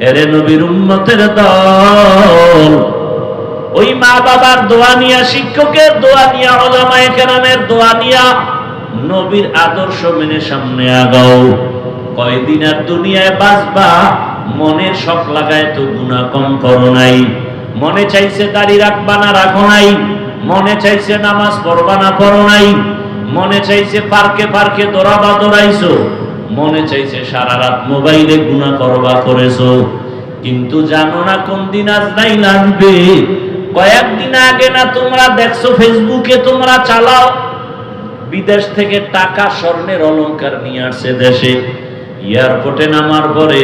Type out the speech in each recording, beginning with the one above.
এরে নবীর উম্মতের দল, ওই মা বাবার দোয়া নিয়া, শিক্ষকের দোয়া নিয়া, উলামায়ে কেরামের দোয়া নিয়া নবীর আদর্শ মেনে সামনে আগাও। কয়দিন আর দুনিয়ায় বাঁচবা, মনের শখ লাগায় তো গুনাহ কম করো নাই। মনে চাইছে দাড়ি রাখবা না রাখো নাই, মনে চাইছে নামাজ পড়বা না পড়ো নাই, মনে চাইছে পার্কে পার্কে দৌড়াবা দৌড়াইছো, মনে চাইছে সারা রাত মোবাইলে গুনাহ করবা করেছো। কিন্তু জানো না কোন দিন আজরাইল আসবে। কয়েকদিন আগে না তোমরা দেখছো ফেসবুকে তোমরা চালাও, বিদেশ থেকে টাকা স্বর্ণের অলংকার নিয়ে আসছে দেশে। এয়ারপোর্টে নামার পরে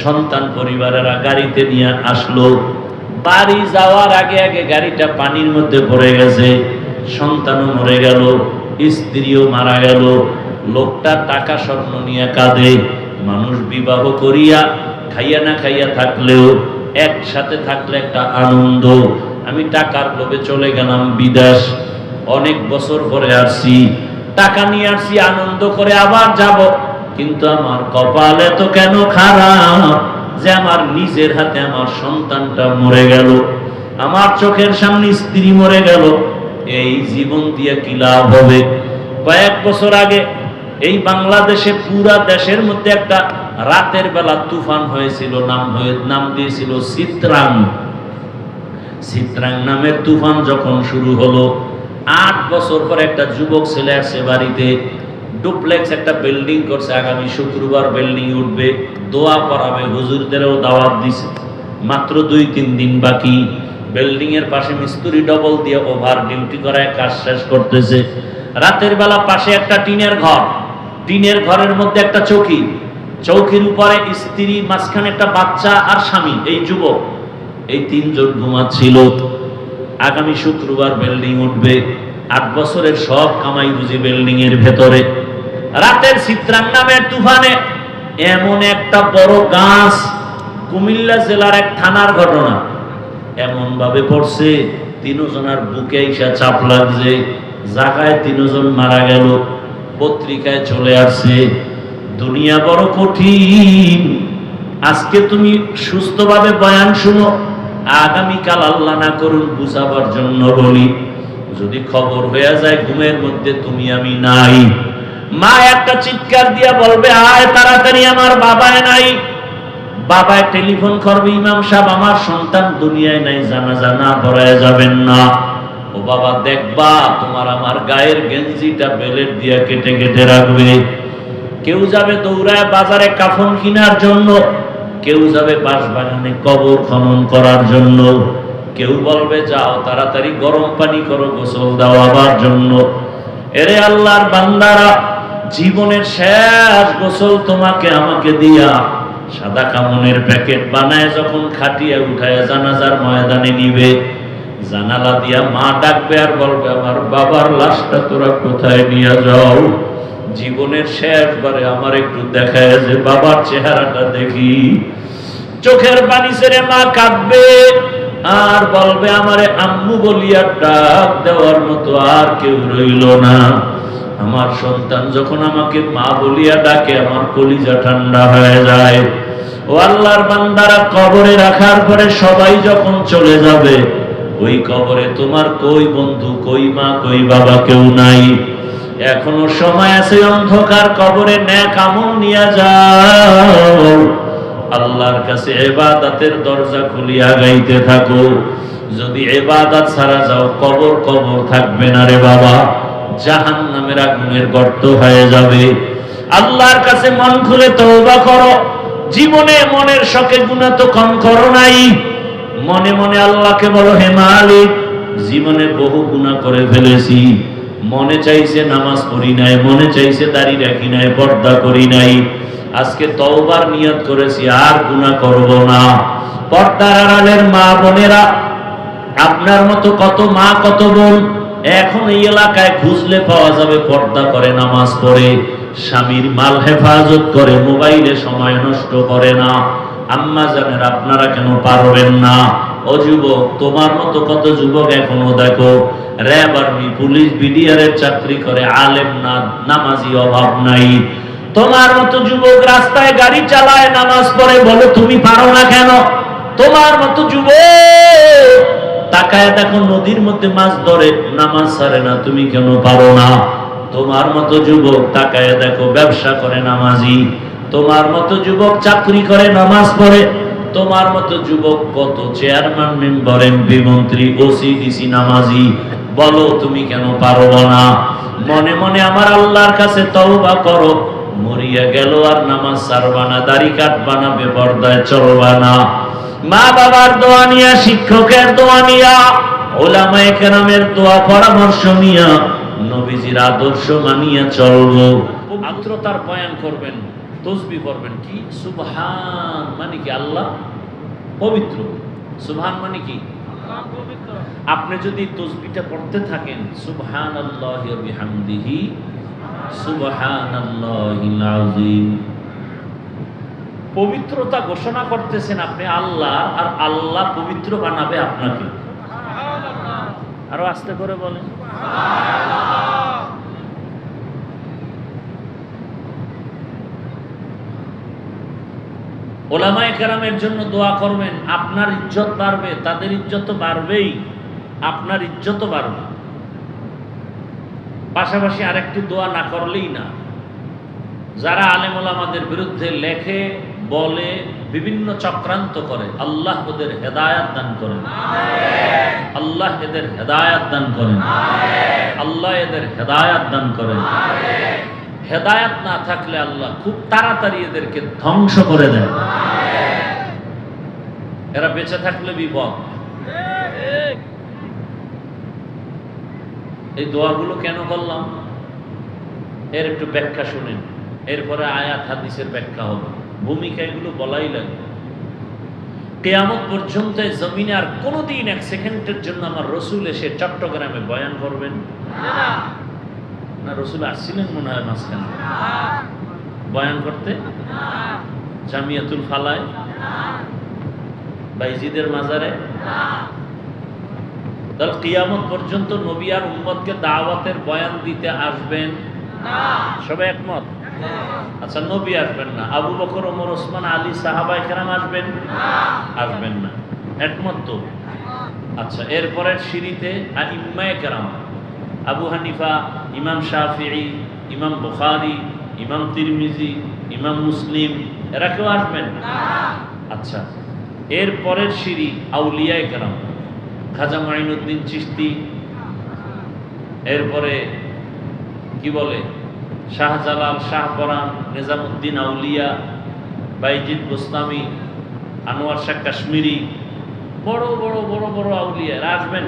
সন্তান পরিবারেরা গাড়িতে নিয়ে আসলো, বাড়ি যাওয়ার আগে আগে গাড়িটা পানির মধ্যে পড়ে গেছে, সন্তানও মরে গেল, স্ত্রীও মারা গেল। লোকটা টাকা স্বর্ণ নিয়ে কাঁদে। মানুষ বিবাহ করিয়া খাইয়া না খাইয়া থাকলেও একসাথে থাকলে একটা আনন্দ। আমি টাকার লোভে চলে গেলাম বিদেশ, অনেক বছর পরে আসছি, টাকা নিয়ে আসছি আনন্দ করে আবার যাব, কিন্তু আমার কপাল এত কেন খারাপ যে আমার নিজের হাতে আমার সন্তানটা মরে গেল, আমার চোখের সামনে স্ত্রী মরে গেল। এই জীবন দিয়ে কি লাভ হবে? কয়েক বছর আগে এই বাংলাদেশে পুরা দেশের মধ্যে একটা রাতের বেলা তুফান হয়েছিল, নাম দিয়েছিল চিত্রাং। চিত্রাং নামের তুফান যখন শুরু হলো, 8 বছর পর একটা যুবক ছেলে আসছে বাড়িতে, ডুপ্লেক্স একটা বিল্ডিং করছে, আগামী শুক্রবার বিল্ডিং উঠবে, দোয়া করাবে, হুজুরদেরও দাওয়াত দিছে। মাত্র 2-3 দিন বাকি। বিল্ডিং এর পাশে মিস্ত্রি ডবল দিয়ে ওভার ডিউটি করায় কাজ শেষ করতেছে। রাতের বেলা পাশে একটা টিনের ঘর, টিনের ঘরের মধ্যে একটা চৌকি, চৌকির উপরে স্ত্রী, মাঝখানে একটা বাচ্চা আর স্বামী, এই যুবক, এই 3 জন ঘুমাচ্ছিল। আগামী শুক্রবার বিল্ডিং উঠবে, 8 বছরের সব কামাই বুঝি বিল্ডিং এর ভেতরে। রাতের চিত্রাং নামের তুফানে এমন একটা বড় গাছ, কুমিল্লা জেলার এক থানার ঘটনা, এমন ভাবে পড়ছে 3 জনের বুকে এসে চাপ লাগছে, জায়গায় 3 জন মারা গেল। পত্রিকায় চলে আসছে। দুনিয়া বড় কঠিন। আজকে তুমি সুস্থভাবে বয়ান শুনো, আগামীকাল আল্লাহ না করুন বুঝাবার জন্য বলি, যদি খবর হয়ে যায় ঘুমের মধ্যে তুমি আমি নাই, মা একটা চিৎকার দিয়া বলবে আয় তাড়াতাড়ি, আমার বাবায় নাই। বাবায় টেলিফোন করবে, ইমাম সাহেব আমার সন্তান দুনিয়ায় নাই, জানাজা না পড়ায় যাবেন না। ও বাবা দেখবা তোমার আমার গায়ের গেঞ্জিটা বেলেট দিয়া কেটে কেটে রাখবে। কেউ যাবে দৌড়ায় বাজারে কাফন কেনার জন্য, কেউ যাবে বাঁশবাগানে কবর খনন করার জন্য, কেউ বলবে যাও তাড়াতাড়ি গরম পানি করো গোসল দেওয়ার জন্য। এরে আল্লাহর বান্দারা, জীবনের শেষ গোসল তোমাকে আমাকে দিয়া সাদা কামনের প্যাকেট বানায় যখন খাটিয়ে উঠায় জানাজার ময়দানে নিবে, জানালা দিয়া মা ডাকবে আর বলবে আমার বাবার লাশটা তোরা কোথায় নিয়ে যাও? জীবনের শেষবারে আমার একটু দেখায় যে বাবার চেহারাটা দেখি। চোখের পানি ছেড়ে মা কাঁদবে আর বলবে আমারে আম্মু বলিয়া ডাক দেওয়ার মতো আর কেউ রইল না। আমার সন্তান যখন আমাকে মা বলিয়া ডাকে আমার কলিজা ঠান্ডা হয়ে যায়। ও আল্লাহর বান্দারা, কবরে রাখার পরে সবাই যখন চলে যাবে, ওই কবরে তোমার কই বন্ধু, কই মা, কই বাবা কেউ নাই। এখনো সময় আছে, অন্ধকার কবরে নেক আমল নিয়ে যাও, আল্লাহর কাছে ইবাদতের দরজা খুলিয়া গাইতে থাকো। যদি ইবাদত ছাড়া যাও, কবর কবর থাকবে না রে বাবা, জাহান্নামের আগুনের গর্ত হয়ে যাবে। আল্লাহর কাছে মন খুলে তওবা করো। জীবনে মনের শখে গুনাহ তো কম করো নাই। মনে মনে আল্লাহকে বলো, হে মালিক, জীবনে বহু গুনাহ করে ফেলেছি। মনে চাইছে নামাজ পড়ি নাই, মনে চাইছে দাড়ি রাখি নাই, পর্দা করি নাই। আজকে তওবার নিয়ত করেছি আর গুনাহ করব না। পর্দার আড়ালের মা বোনেরা, আপনার মতো কত মা কত বোন এখন এই এলাকায় খুঁজলে পাওয়া যাবে, পর্দা করে, নামাজ পড়ে, স্বামীর মাল হেফাজত করে, মোবাইলে সময় নষ্ট করে না। আম্মা জানেন আপনারা কেন পারবেন না? ও যুবক, তোমার মতো কত যুবক এখনো দেখো র্যাব, আর্মি, পুলিশ, বিডিআর এর চাকরি করে, আলেম না, নামাজি অভাব নাই। তোমার মতো যুবক রাস্তায় গাড়ি চালায়, নামাজ পড়ে, বলো তুমি পারো না কেন? তোমার মতো যুবক তাকায় দেখো নদীর মধ্যে মাছ ধরে, নামাজ ছাড়ে না, তুমি কেন পারো না? তোমার মতো যুবক তাকায় দেখো ব্যবসা করে, নামাজি। তোমার মতো যুবক চাকরি করে, নামাজ পড়ে। তোমার মতো যুবক কত চেয়ারম্যান, মেম্বার, এমপি, মন্ত্রী, ওসি, ডিসি, নামাজি, বলো তুমি কেন পারো না? মনে মনে আমার আল্লাহর কাছে তওবা করো, মরিয়া গেল আর নামাজ ছাড়বা না, দাড়ি কাটবা না, বেপরদায় চলবা না। মা বাবার দোয়া নিয়া, শিক্ষকের দোয়া নিয়া, ওলামায়ে কেরামের দোয়া পরামর্শ নিয়া, নবীজির আদর্শ মানিয়া চলবো। পবিত্রতার বয়ান করবেন, তাসবিহ করবেন। কি সুবহান মানে কি? আল্লাহ পবিত্র। সুবহান মানে কি? আপনি যদি তাসবিহটা পড়তে থাকেন, সুবহানাল্লাহি ওয়া বিহামদিহি সুবহানাল্লাহিল আযীম, পবিত্রতা ঘোষণা করতেছেন আপনি আল্লাহ, আর আল্লাহ পবিত্র বানাবে আপনাকে। আরো আস্তে করে বলেন। ওলামায়ে কেরামের জন্য দোয়া করবেন, আপনার ইজ্জত বাড়বে, তাদের ইজ্জত তো বাড়বেই, আপনার ইজ্জত বাড়বে। পাশাপাশি আরেকটি দোয়া না করলেই না। যারা আলেম ওলামাদের বিরুদ্ধে লেখে, বলে, বিভিন্ন চক্রান্ত করে, আল্লাহ ওদের হেদায়াত দান করেন। আল্লাহ এদের হেদায়াত দান করেন। আল্লাহ এদের হেদায়াত দান করেন। হেদায়াত না থাকলে আল্লাহ খুব তাড়াতাড়ি এদেরকে ধ্বংস করে দেন। এরা বেঁচে থাকলে বিপদ। এই দোয়াগুলো কেন করলাম এর একটু ব্যাখ্যা শুনেন, এরপরে আয়াত হাদিসের ব্যাখ্যা হবে। ভূমিকা এগুলো বলাই লাগে। কিয়ামত পর্যন্ত জমিনে আর কোনোদিন এক সেকেন্ডের জন্য আমার রসুল এসে চট্টগ্রামে বয়ান করবেন না? রসুল আসছিলেন মনে হয় মাঝখানে বয়ান করতে, জামিয়াতুল ফালায়, বাইজিদের মাজারে। তাহলে কিয়ামত পর্যন্ত নবী আর উম্মতকে দাওয়াতের বয়ান দিতে আসবেন না? সবাই একমত? আচ্ছা, নবী আসবেন না, আবু বকর, ওমর, ওসমান, আলী, সাহাবায়ে কেরাম আসবেন? আসবেন না। একমত তো? আচ্ছা, এরপরের সিঁড়িতে আইম্মায়ে কেরাম, আবু হানিফা, ইমাম শাফিঈ, ইমাম বুখারী, ইমাম তিরমিজি, ইমাম মুসলিম, এরা কেউ আসবেন? আচ্ছা, এরপরের সিঁড়ি আউলিয়ায়ে কেরাম, খাজা মাইনুদ্দিন চিশতি, এরপরে কি বলে শাহজালাল, শাহপরান, নিজামুদ্দিন আউলিয়া, বাইজিদ বোস্তামি, আনোয়ার শাহ কাশ্মীরি, বড় বড় বড় বড় আউলিয়া আসবেন?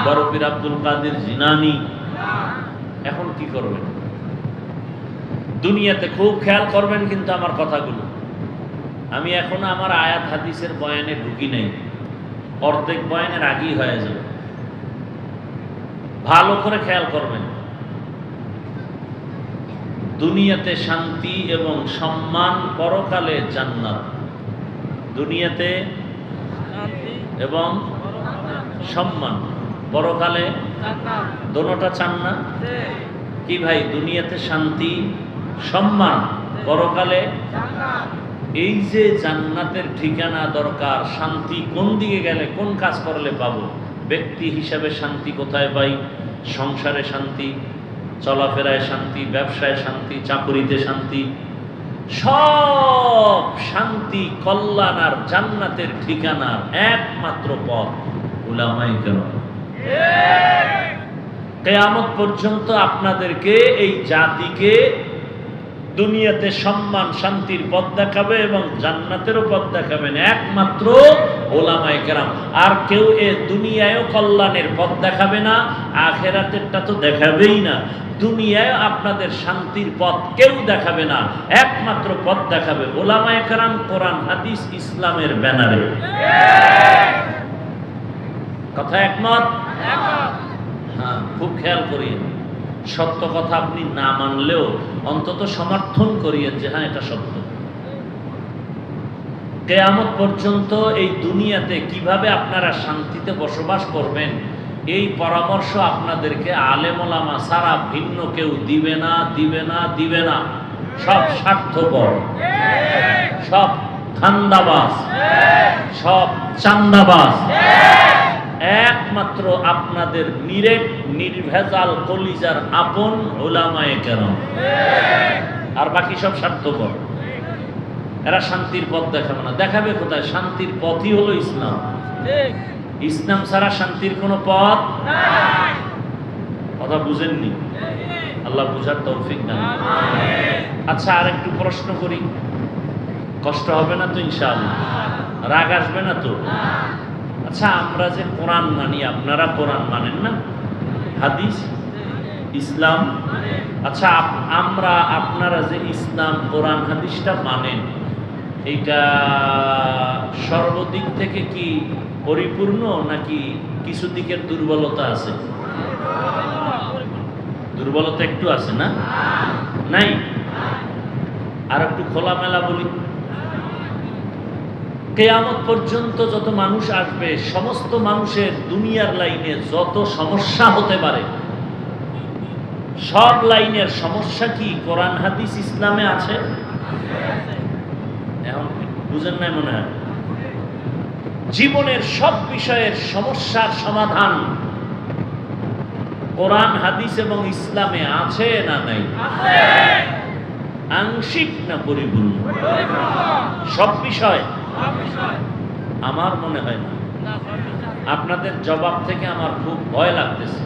বড় পীর আব্দুল কাদের জিলানী। এখন কি করবেন? দুনিয়াতে খুব খেয়াল করবেন কিন্তু আমার কথাগুলো। আমি এখনো আমার আয়াত হাদিসের বয়ানে ঢুকি নাই, অর্ধেক বয়ানের আগেই হয়ে যাবে। ভালো করে খেয়াল করবেন। দুনিয়াতে শান্তি এবং সম্মান, পরকালে জান্নাত। দুনিয়াতে এবং সম্মান, পরকালে দোনোটা চান না কি ভাই? দুনিয়াতে শান্তি, সম্মান, পরকালে। এই যে জান্নাতের ঠিকানা দরকার, শান্তি কোন দিকে গেলে, কোন কাজ করলে পাবো? ব্যক্তি হিসাবে শান্তি কোথায় পাই? সংসারে শান্তি, চলাফেরায় শান্তি, ব্যবসায় শান্তি, চাকুরিতে শান্তি। সব শান্তি, কল্যাণ আর জান্নাতের ঠিকানার একমাত্র পথ উলামায়ে কেরাম। কিয়ামত পর্যন্ত আপনাদেরকে, এই জাতিকে দুনিয়াতে সম্মান, শান্তির পথ দেখাবে এবং জান্নাতেরও পথ দেখাবেন একমাত্র উলামায়ে কেরাম। আর কেউ এ দুনিয়ায়ও কল্যাণের পথ দেখাবে না, আখিরাতেরটা তো দেখাবেই না। দুনিয়ায় আপনাদের শান্তির পথ কেউ দেখাবে না, একমাত্র পথ দেখাবে উলামায়ে কেরাম, কোরআন হাদিস, ইসলামের ব্যানারে। কথা একমত? হ্যাঁ, খুব খেয়াল করিয়েন। সত্য কথা আপনি না মানলেও অন্তত সমর্থন করিয়েন যে হ্যাঁ এটা সত্য। কিয়ামত পর্যন্ত এই দুনিয়াতে কিভাবে আপনারা শান্তিতে বসবাস করবেন, এই পরামর্শ আপনাদেরকে আলেম ওলামা ছাড়া ভিন্ন কেউ দিবে না, দিবে না, দিবে না। সব স্বার্থপর, সব ধান্দাবাজ, সব চান্দাবাজ। একমাত্র আপনাদের নিরেট নির্ভেজাল কলিজার আপন উলামায়ে কেরাম, আর বাকি সব স্বার্থপর। এরা শান্তির পথ দেখাবে না। দেখাবে কোথায়? শান্তির পথই হলো ইসলাম। ইসলাম ছাড়া শান্তির কোনো পথ নাই। কথা বুঝেননি? আল্লাহ বুঝার তৌফিক দান। আচ্ছা, আর একটু প্রশ্ন করি, কষ্ট হবে না তো ইনশাআল্লাহ? রাগ আসবে না তো? আচ্ছা, আমরা যে কোরআন মানি, আপনারা কোরআন মানেন না? হাদিস, ইসলাম। আচ্ছা, আপনারা যে ইসলাম, কোরআন, হাদিসটা মানেন, এইটা সর্বদিক থেকে কি পরিপূর্ণ, নাকি কিছু দিকের দুর্বলতা আছে? দুর্বলতা একটু আছে না? নাই? আর একটু খোলামেলা বলি, কিয়ামত পর্যন্ত যত মানুষ আসবে, সমস্ত মানুষের দুনিয়ার লাইনে যত সমস্যা হতে পারে, সব লাইনের সমস্যা কি কোরআন, হাদিস, ইসলামে আছে? এখন বুঝেন নাই মনে হয়? জীবনের সব বিষয়ের সমস্যার সমাধান কোরআন, হাদিস এবং ইসলামে আছে না নাই? আংশিক না পরিপূর্ণ? সব বিষয়? আমার মনে হয় না। আপনাদের জবাব থেকে আমার খুব ভয় লাগতেছে।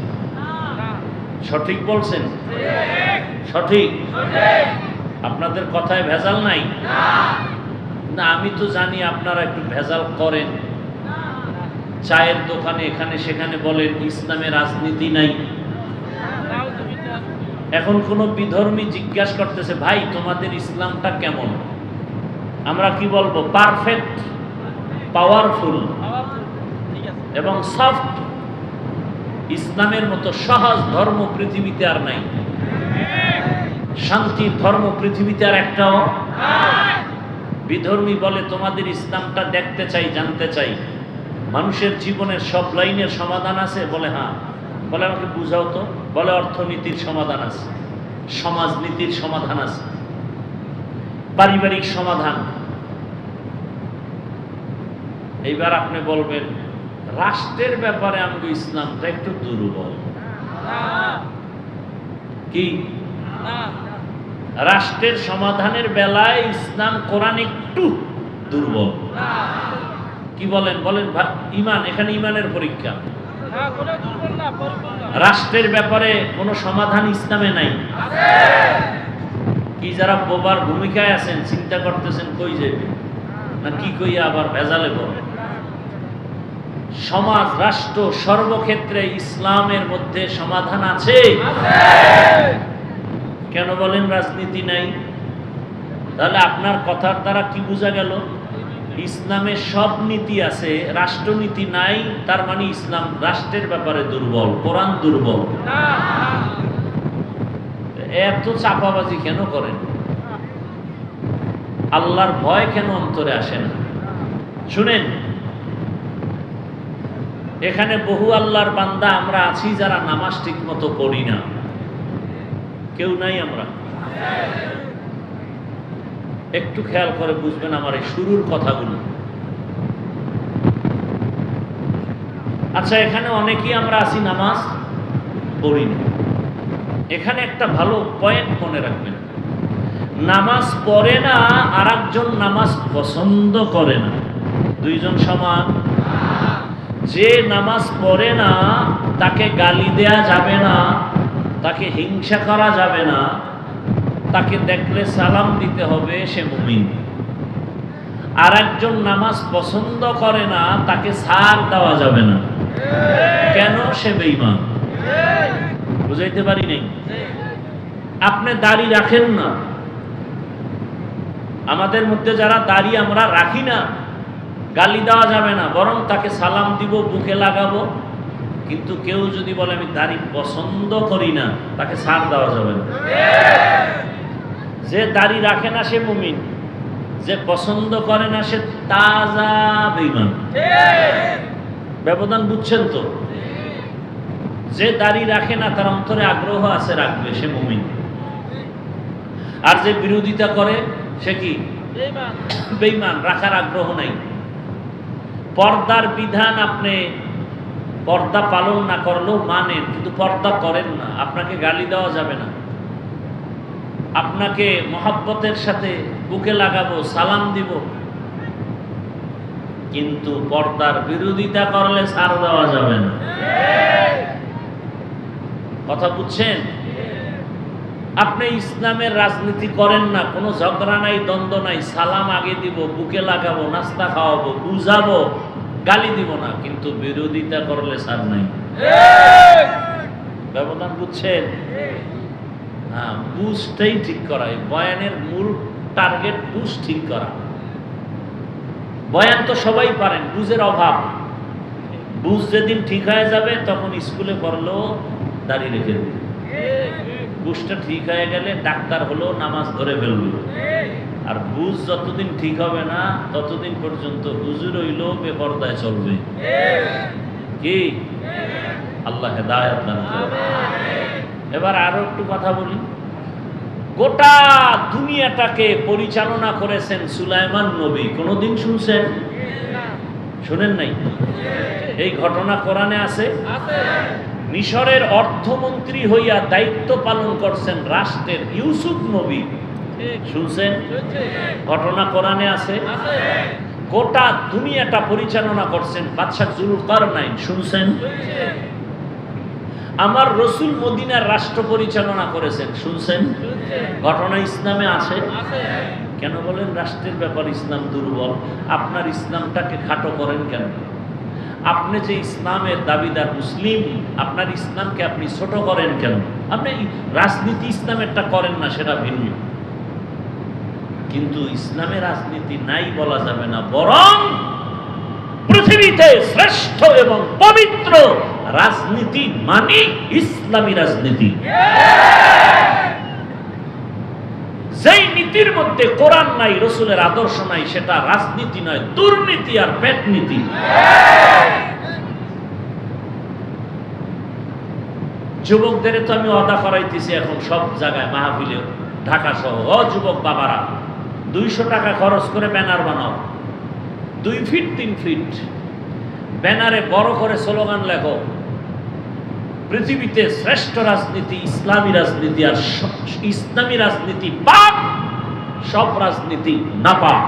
সঠিক বলছেন? সঠিক? আপনাদের কথায় ভেজাল নাই? না, আমি তো জানি আপনারা একটু ভেজাল করেন। চায়ের দোকানে এখানে সেখানে বলেন ইসলামে রাজনীতি নাই। এখন কোন বিধর্মী জিজ্ঞাসা করতেছে, ভাই তোমাদের ইসলামটা কেমন? আমরা কি বলবো? পারফেক্ট, পাওয়ারফুল এবং সফট। ইসলামের মতো সহজ ধর্ম পৃথিবীতে আর নাই। শান্তির ধর্ম পৃথিবীতে আর একটাও। বিধর্মী বলে তোমাদের ইসলামটা দেখতে চাই, জানতে চাই। মানুষের জীবনের সব লাইনের সমাধান আছে? বলে হ্যাঁ। বলে আমাকে বুঝাও তো। বলে অর্থনীতির সমাধান আছে, সমাজনীতির সমাধান আছে, পারিবারিক সমাধান। এইবার আপনি বলবেন রাষ্ট্রের ব্যাপারে আমাকে ইসলামটা একটু দুর্বল। কি? রাষ্ট্রের সমাধানের বেলায় ইসলাম, কোরআন একটু দুর্বল। কি বলেন? বলেন ইমান, এখানে ইমানের পরীক্ষা। রাষ্ট্রের ব্যাপারে কোনো সমাধান ইসলামে নাই। কি যারা বোবার ভূমিকায় আছেন, চিন্তা করতেছেন কই যাবে না কি কইয়া আবার ভেজালে পড়ে। সমাজ, রাষ্ট্র, সর্বক্ষেত্রে ইসলামের মধ্যে সমাধান আছে। কেন বলেন রাজনীতি নাই? তাহলে আপনার কথার দ্বারা কি বোঝা গেল? ইসলামে সব নীতি আছে, রাষ্ট্রনীতি নাই। তার মানে ইসলাম রাষ্ট্রের ব্যাপারে দুর্বল, কোরআন দুর্বল। এত চাপাবাজি কেন করেন? আল্লাহর ভয় কেন অন্তরে আসে না? শুনেন, এখানে বহু আল্লাহর বান্দা আমরা আছি যারা নামাজ ঠিক মতো পড়ি না। কেউ নাই? আমরা একটু খেয়াল করে বুঝবেন আমার এই শুরুর কথাগুলো। আচ্ছা, এখানে অনেকেই আমরা আছি নামাজ পড়ি না। এখানে একটা ভালো পয়েন্ট মনে রাখবেন, নামাজ পড়ে না আর একজন নামাজ পছন্দ করে না, দুইজন সমান? যে নামাজ পড়ে না তাকে গালি দেয়া যাবে না, তাকে হিংসা করা যাবে না, তাকে দেখলে সালাম দিতে হবে, সে মুমিন। আর একজন নামাজ পছন্দ করে না, তাকে ছাড় দেওয়া যাবে না। কেন? সে বেঈমান। বুঝাইতে পারি নাই? আপনি দাড়ি রাখেন না, আমাদের মধ্যে যারা দাড়ি আমরা রাখি না, গালি দেওয়া যাবে না, বরং তাকে সালাম দিব, বুকে লাগাবো। কিন্তু কেউ যদি বলে আমি দাড়ি পছন্দ করি না, তাকে ছাড় দেওয়া যাবে না। যে দাড়ি রাখে না সে মুমিন, যে পছন্দ করে না সে তাজা বেঈমান। ব্যবধান বুঝছেন তো? যে দাড়ি রাখে না তার অন্তরে আগ্রহ আছে, রাখবে, সে মুমিন। আর যে বিরোধিতা করে সে কি বেঈমান, রাখার আগ্রহ নাই। পর্দার বিধান আপনি পর্দা পালন না করলেও মানেন, কিন্তু পর্দা করেন না। আপনাকে গালি দেওয়া যাবে না, আপনাকে মহাব্বতের সাথে বুকে লাগাবো, সালাম দিব, কিন্তু পর্দার বিরোধিতা করলে ছাড় দেওয়া যাবে না। কথা বুঝছেন? আপনি ইসলামের রাজনীতি করেন না, কোনো ঝগড়া নাই, দ্বন্দ্ব নাই, সালাম আগে দিব, বুকে লাগাবো, নাস্তা খাওয়াবো, বুঝাবো, গালি দিব না, কিন্তু বিরোধিতা করলে ছাড় নাই। ব্যবধান বুঝছেন? হ্যাঁ, বুঝটাই ঠিক করা। এই বয়ানের মূল টার্গেট বুঝ ঠিক করা। বয়ান তো সবাই পারেন, বুঝের অভাব। বুঝ যেদিন ঠিক হয়ে যাবে তখন স্কুলে পড়লেও দাঁড়িয়ে রেখে দেবে। বুঝটা ঠিক হয়ে গেলে ডাক্তার হলেও নামাজ ধরে ফেলবে। আর বুঝ যতদিন ঠিক হবে না ততদিন পর্যন্ত হুজুর হইলেও বেপরদায় চলবে। কি? আল্লাহ হেদায়েত দান করুন। এবার আরো একটু কথা বলি। গোটা দুনিয়াটাকে পরিচালনা করেছেন সুলাইমান নবী। কোনদিন শুনছেন? শুনেন নাই? এই ঘটনা কোরআনে আছে। মিশরের অর্থমন্ত্রী হইয়া দায়িত্ব পালন করছেন রাষ্ট্রের ইউসুফ নবী। শুনছেন? ঘটনা কোরআনে আছে। গোটা দুনিয়াটা পরিচালনা করছেন বাদশাহ জুলকারনাইন। শুনছেন? আমার রসুল মদিনার রাষ্ট্র পরিচালনা করেছেন। শুনছেন? ঘটনা ইসলামে আছে। কেন বলেন রাষ্ট্রের ব্যাপার ইসলাম দুর্বল? আপনার ইসলামটাকে খাটো করেন কেন? আপনি যে ইসলামের দাবিদার মুসলিম, আপনার ইসলামকে আপনি ছোট করেন কেন? আপনি রাজনীতি ইসলামেরটা করেন না, সেটা ভিন্ন, কিন্তু ইসলামের রাজনীতি নাই বলা যাবে না। বরং পৃথিবীতে শ্রেষ্ঠ এবং পবিত্র রাজনীতি মানে ইসলামী রাজনীতি। যেই নীতির মধ্যে কোরআন নাই, রসুলের আদর্শ নাই, সেটা রাজনীতি নয়, দুর্নীতি আর পেট নীতি। যুবকদের তো আমি ওয়াদা করাইতেছি এখন সব জায়গায়, মাহফিলে, ঢাকা সহ। ও যুবক বাবারা, 200 টাকা খরচ করে ব্যানার বানাও, 2 ফিট 3 ফিট ব্যানারে বড় করে স্লোগান লেখো, পৃথিবীতে শ্রেষ্ঠ রাজনীতি ইসলামী রাজনীতি, আর ইসলামী রাজনীতি পাপ, সব রাজনীতি না পাপ।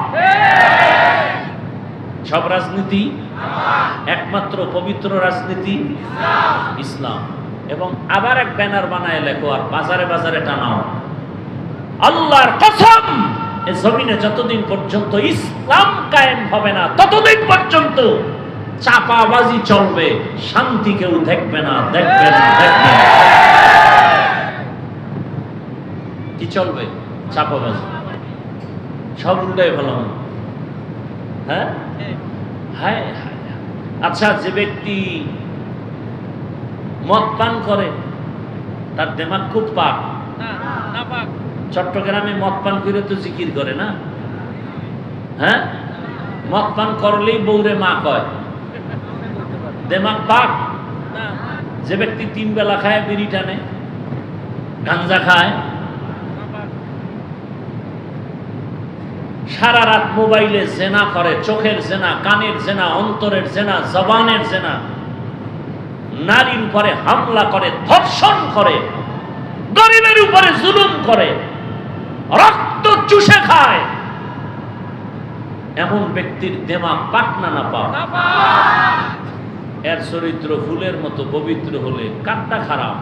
সব রাজনীতি একমাত্র পবিত্র রাজনীতি ইসলাম। এবং আবার এক ব্যানার বানায় লেখো আর বাজারে বাজারে টানাও, আল্লাহর কসম, এই জমিনে যতদিন পর্যন্ত ইসলাম কায়েম হবে না ততদিন পর্যন্ত চাপাবাজি চলবে, শান্তি কেউ দেখবে না, দেখবে না, দেখবে না। কি চলবে? চাপাবাজি। সব উল্টাই ভালো। হ্যাঁ, হায় হায়। আচ্ছা, যে ব্যক্তি মদ পান করে তার দিমাগ খুব পাক। চট্টগ্রামে মদ পান করে তো জিকির করে না? হ্যাঁ, মদ পান করলেই বউরে মা কয়, দিমাগ পাক। যে ব্যক্তি 3 বেলা খায়, বিড়ি টানে, গাঞ্জা খায়, সারা রাত মোবাইলে জেনা করে, চোখের জেনা, কানের জেনা, অন্তরের জেনা, জবানের জেনা, নারীর উপরে হামলা করে, ধর্ষণ করে, গরিবের উপরে জুলুম করে, রক্ত চুষে খায়, এমন ব্যক্তির দিমাগ পাক না না পাক? এর চরিত্র ফুলের মতো পবিত্র হলে কারটা খারাপ?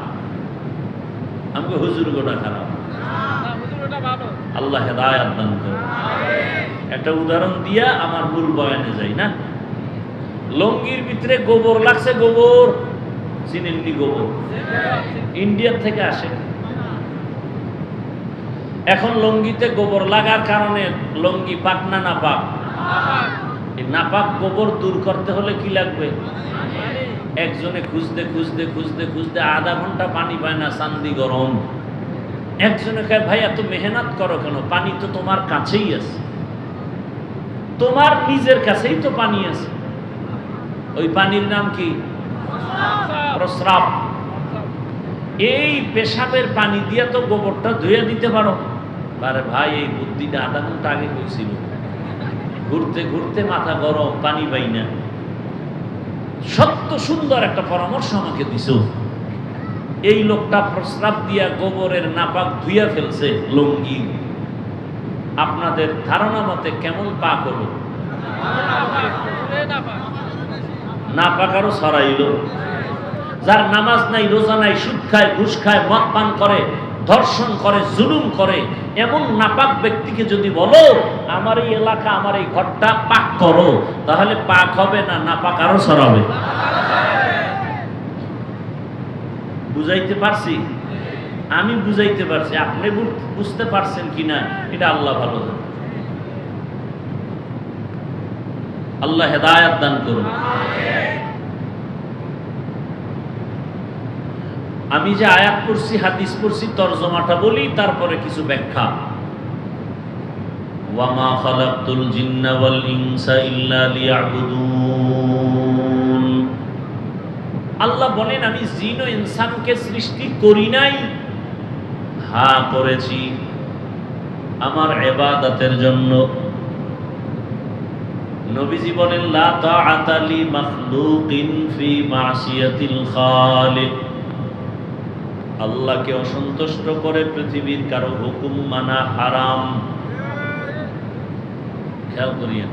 আমাকে হুজুর গোটা খারাপ। আল্লাহ হেদায়েত দান করুন। একটা উদাহরণ দিয়া আমার মূল বয়ানে যাই না। লঙ্গির ভিতরে গোবর লাগছে, গোবর চিনেন নি? গোবর ইন্ডিয়া থেকে আসে। এখন লঙ্গিতে গোবর লাগার কারণে লঙ্গি পাক না না পাক? নাপাক গোবর দূর করতে হলে কি লাগবে? একজনে খুঁজতে খুঁজতে খুঁজতে খুঁজতে আধা ঘন্টা পানি পায় না, চান্দি গরম। একজনে কয়, ভাই এত মেহনত করো কেন? পানি তো তোমার কাছেই আছে, তোমার নিজের কাছেই তো পানি আছে। ওই পানির নাম কি? প্রস্রাব। এই পেশাবের পানি দিয়ে তো গোবরটা ধুয়ে দিতে পারো। আরে ভাই এই বুদ্ধিটা আধা ঘন্টা আগে হয়েছিল, ঘুরতে ঘুরতে মাথা গরম, পানি পাই না। সত্য সুন্দর একটা পরামর্শ আমাকে দিছ। এই লোকটা প্রস্রাব দিয়া গোবরের নাপাক ধুইয়া ফেলছে লুঙ্গি, আপনাদের ধারণা মতে কেমন পাক হলো? নাপাক আরো ছড়াইল। যার নামাজ নাই, রোজা নাই, সুদ খায়, ঘুষ খায়, মদ পান করে, ধর্ষণ করে, জুলুম করে, এমন নাপাক ব্যক্তিকে যদি বলো আমার এই এলাকা, আমার এই ঘরটা পাক করো, তাহলে পাক হবে না, নাপাক আরো ছড়াবে। বুঝাইতে পারছি? আমি বুঝাইতে পারছি, আপনি বুঝতে পারছেন কিনা এটা আল্লাহ ভালো জানে। আল্লাহ হেদায়েত দান করুন। আমি যে আয়াত পড়ছি, হাদিস পড়ছি, তরজমাটা বলি, তারপরে কিছু ব্যাখ্যা। ওয়ামা খালাকতুল জিন্না ওয়াল ইনসা ইল্লা লিয়াবুদুন। আল্লাহ বলেন আমি জিন ও ইনসানকে সৃষ্টি করি নাই, হ্যাঁ করেছি আমার ইবাদতের জন্য। নবীজি বলেন লা তাআতা লি মাখলুকিন ফি মাসিয়াতিল খালিক। আল্লাহকে অসন্তুষ্ট করে পৃথিবীর কারো হুকুম মানা হারাম। খেয়াল করিয়া,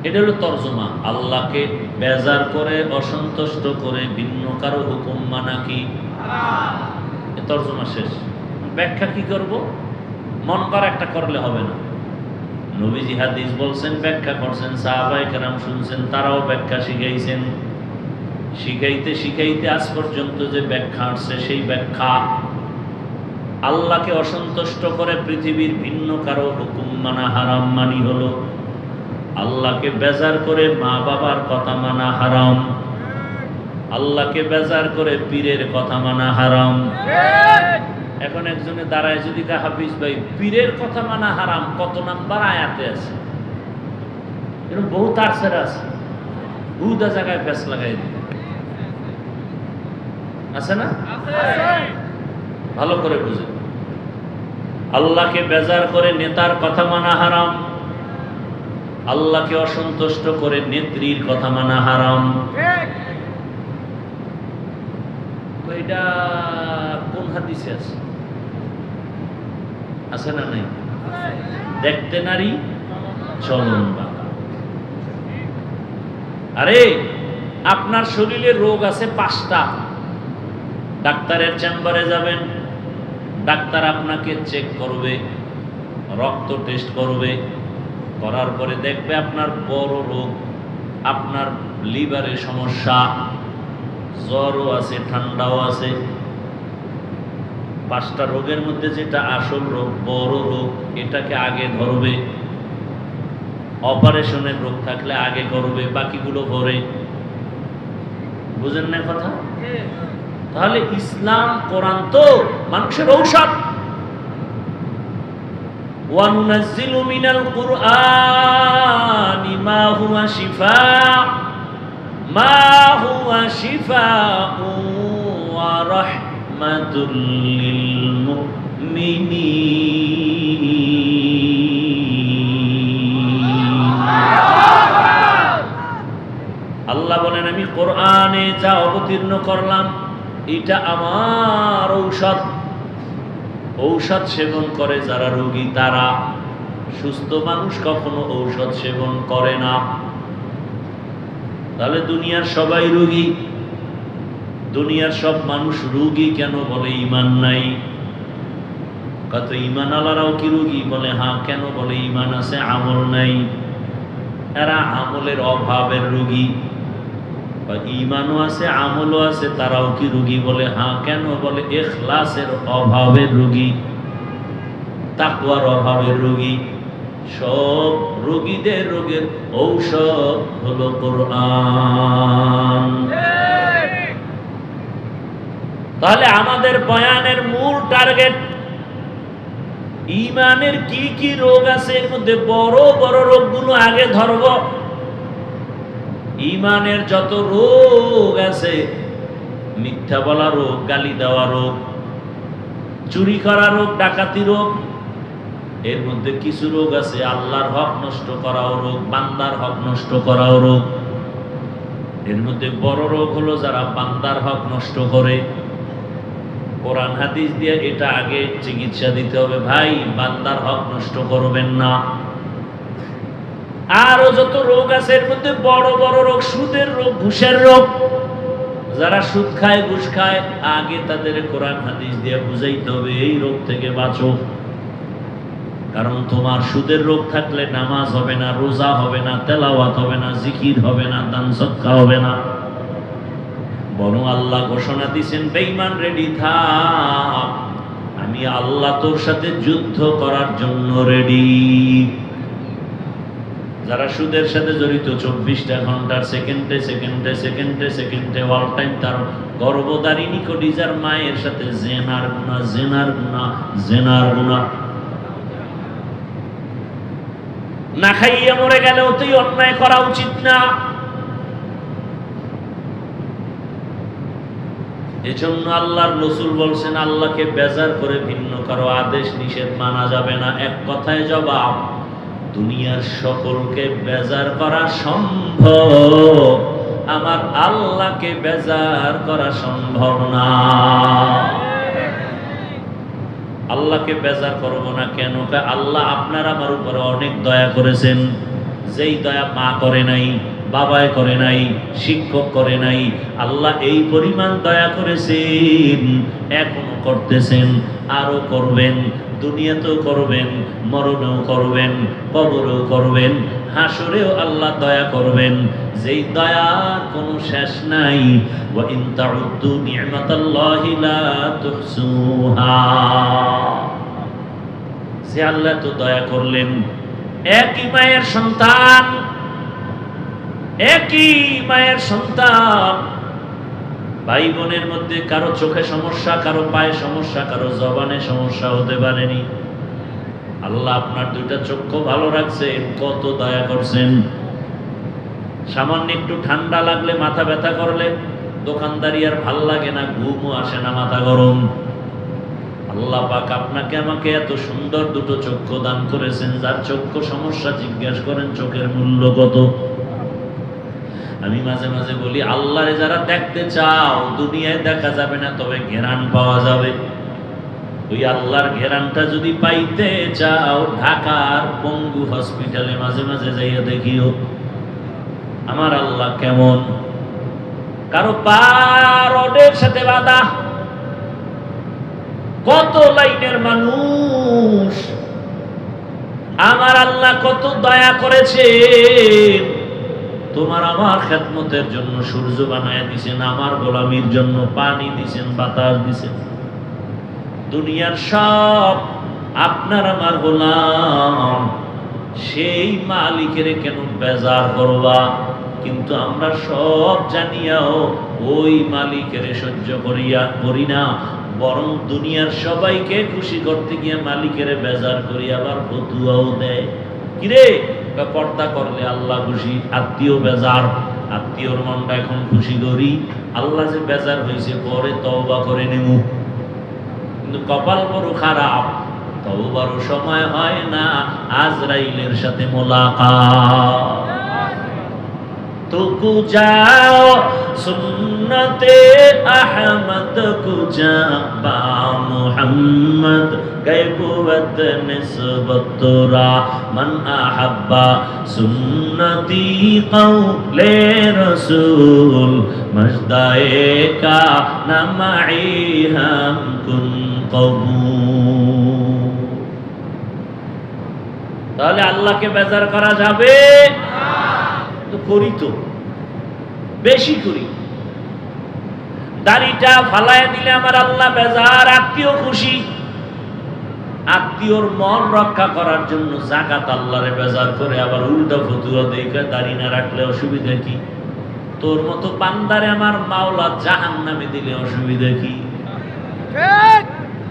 এটা হলো তরজমা। আল্লাহকে বেজার করে, অসন্তুষ্ট করে ভিন্ন কারো হুকুম মানা কি তরজমা শেষ। ব্যাখ্যা কি করব? মন করা একটা করলে হবে না। নবীজি হাদিস বলছেন, ব্যাখ্যা করছেন, সাহাবায়ে কেরাম শুনছেন, তারাও ব্যাখ্যা শিখাইছেন। শিখাইতে শিখাইতে আজ পর্যন্ত যে ব্যাখ্যা আসছে, সেই ব্যাখ্যা আল্লাহকে অসন্তুষ্ট করে পৃথিবীর ভিন্ন কারো হুকুম মানা হারাম মানি হলো আল্লাহকে বেজার করে মা বাবার কথা মানা হারাম, আল্লাহকে বেজার করে পীরের কথা মানা হারাম। এখন একজনে দাঁড়ায় যদি কা হাফিজ ভাই পীরের কথা মানা হারাম কত নাম্বার আয়াতে আছে? এরকম বহু তার ছেড়ে আছে, বহুদা জায়গায় ফেস লাগাই দিই আছে না? ভালো করে বুঝে। আল্লাহকে বেজার করে নেতার কথা মানা হারাম, আল্লাহকে অসন্তুষ্ট করে নেত্রীর কথা মানা হারাম। এটা কোন হাদিসে আছে? আছে না নাই? দেখতে নারী চলন বাঁকা। আরে আপনার শরীরে রোগ আছে 5টা, ডাক্তারের চেম্বারে যাবেন, ডাক্তার আপনাকে চেক করবে, রক্ত টেস্ট করবে, করার পরে দেখবে আপনার বড় রোগ, আপনার লিভারে সমস্যা, জ্বরও আছে, ঠান্ডাও আছে। 5টা রোগের মধ্যে যেটা আসল রোগ, বড় রোগ, এটাকে আগে ধরবে। অপারেশনের রোগ থাকলে আগে করবে, বাকিগুলো পরে। বুঝেন না কথা? তাহলে ইসলাম কোরআন তো মানুষের ঔষধ। ওয়ানুনাজ্জিলু মিনাল কুরআনি মা হুয়া শিফাউ ওয়া রাহমাতুল লিল মুমিনিন। আল্লাহ বলেন আমি কোরআনে যা অবতীর্ণ করলাম এটা আমার ঔষধ। ঔষধ সেবন করে যারা রোগী তারা, সুস্থ মানুষ কখনো ঔষধ সেবন করে না। তাহলে দুনিয়ার সবাই রোগী, দুনিয়ার সব মানুষ রোগী কেন? বলে ঈমান নাই। কত ঈমান আলারাও কি রোগী? বলে হ্যাঁ। কেন? বলে ঈমান আছে, আমল নাই। এরা আমলের অভাবের রোগী। ঈমানও আছে, আমলও আছে, তারাও কি রোগী? বলে হ্যাঁ। কেন? বলে ইখলাসের অভাবের রোগী, তাকওয়ার অভাবের রোগী। সব রোগীদের রোগের ঔষধ হলো কোরআন। তাহলে আমাদের বয়ানের মূল টার্গেট ঈমানের কি কি রোগ আছে, এর মধ্যে বড় বড় রোগগুলো আগে ধরব। ঈমানের যত রোগ আছে, মিথ্যা বলা রোগ, গালি দেওয়া রোগ, চুরি করা রোগ, ডাকাতি রোগ। এর মধ্যে কিছু রোগ আছে আল্লাহর হক নষ্ট করাও রোগ, বান্দার হক নষ্ট করাও রোগ। এর মধ্যে বড় রোগ হলো যারা বান্দার হক নষ্ট করে। কোরআন হাদিস দিয়ে এটা আগে চিকিৎসা দিতে হবে, ভাই বান্দার হক নষ্ট করবেন না। আরো যত রোগ আছে এর মধ্যে বড় বড় রোগ, সুদের রোগ, ঘুষের রোগ। যারা সুদ খায়, ঘুষ খায়, আগে তাদের কোরআন হাদিস দিয়ে বুঝাইতে হবে এই রোগ থেকে বাঁচো। কারণ তোমার সুদের রোগ থাকলে নামাজ হবে না, রোজা হবে না, তেলাওয়াত হবে না, জিকির হবে না, দান সদকা হবে না। বরং আল্লাহ ঘোষণা দিয়েছেন, বেঈমান রেডি থাক, আমি আল্লাহ তোর সাথে যুদ্ধ করার জন্য রেডি। যারা সুদের সাথে জড়িত 24টা ঘন্টার সেকেন্ডে সেকেন্ডে সেকেন্ডে সেকেন্ডে অল টাইম তার গর্ভধারিণী খদিজার মায়ের সাথে জেনার গুনাহ, জেনার গুনাহ, জেনার গুনাহ। না খাইয়ে মরে গেলেও তুই অন্যায় করা উচিত না। এজন্য আল্লাহর রাসূল বলছেন, আল্লাহকে বেজার করে ভিন্ন কারো আদেশ নিষেধ মানা যাবে না। এক কথায় জবাব, দুনিয়ার সকলকে বেজার করা সম্ভব, আমার আল্লাহকে বেজার করা সম্ভব না। আল্লাহকে বেজার করবো না কেন? আল্লাহ আপনার আমার উপরে অনেক দয়া করেছেন, যেই দয়া মা করে নাই, বাবায় করে নাই, শিক্ষক করে নাই। আল্লাহ এই পরিমাণ দয়া করেছেন, এখনো করতেছেন, আরো করবেন। দুনিয়াতেও করবেন, মরণেও করবেন, কবরেও করবেন, হাসরেও আল্লাহ দয়া করবেন, যেই দয়ার কোনো শেষ নাই। ওয়া ইন তাউদ্দু নি'মাতাল্লাহি লা তুহসুহা। যে আল্লাহ তো দয়া করলেন, একই মায়ের সন্তান, একই মায়ের সন্তান, ভাই বোনের মধ্যে কারো চোখে সমস্যা, কারো পায়ে সমস্যা, কারো জবানে সমস্যা হতে পারেনি। আল্লাহ আপনার দুইটা চক্ষু ভালো রাখছেন, কত দয়া করছেন। সামান্য একটু ঠান্ডা লাগলে, মাথা ব্যথা করলে দোকানদারি আর ভাল লাগে না, ঘুমও আসে না, মাথা গরম। আল্লাহ পাক আপনাকে আমাকে এত সুন্দর দুটো চক্ষু দান করেছেন। যার চক্ষু সমস্যা জিজ্ঞেস করেন চোখের মূল্য কত। আমি মাঝে মাঝে বলি, আল্লাহরে যারা দেখতে চাও, দুনিয়ায় দেখা যাবে না, তবে ঘেরান পাওয়া যাবে। ওই আল্লাহর ঘেরানটা যদি পাইতে চাও, ঢাকার পঙ্গু হসপিটালে মাঝে মাঝে যাইয়া দেখিও আমার আল্লাহ কেমন। কারো পা রডের সাথে বাঁধা, কত লাইনের মানুষ, আমার আল্লাহ কত দয়া করেছেন। তোমার আমার খেদমতের জন্য সূর্য বানায় দিছেন, আমার গোলামির জন্য পানি দিছেন, বাতাস দিছেন। দুনিয়ার সব আপনার আমার গোলাম, সেই মালিকের কেন বেজার করবা? কিন্তু আমরা সব জানিয়াও ওই মালিকের সহ্য করি না, বরং দুনিয়ার সবাইকে খুশি করতে গিয়ে মালিকের বেজার করি, আবার ফতুয়াও দেয়। কিরে, পর্দা করলে আল্লাহ খুশি, আত্মীয় বেজার, আত্মীয়র মনটা এখন খুশি করি, আল্লাহ যে বেজার হয়েছে পরে তওবা করে নেব। কিন্তু কপাল বড় খারাপ, তওবারও সময় হয় না, আজরাইলের সাথে মোলাকাত। तुकु जाओ सुन्नते अहमद कुजा बा मुहम्मद गैबुवत निस्बतुरा मन अहब्बा सुन्नती कौले रसूल मजदाए का नमाई हम कुन कबूल। তাহলে আল্লাহকে বেজার করা যাবে? করি তো, বেশি করি। দাড়িটা ফালায় দিলে আমার আল্লাহ বেজার, আত্মীয় খুশি। আত্মীয়র মন রক্ষা করার জন্য যাকাত আল্লাহরে বেজার করে, আবার উল্টা ফতুয়া দেখে দাড়ি না রাখলে অসুবিধা কি? তোর মতো বান্দারে আমার মাওলা জাহান্নামে দিলে অসুবিধা কি?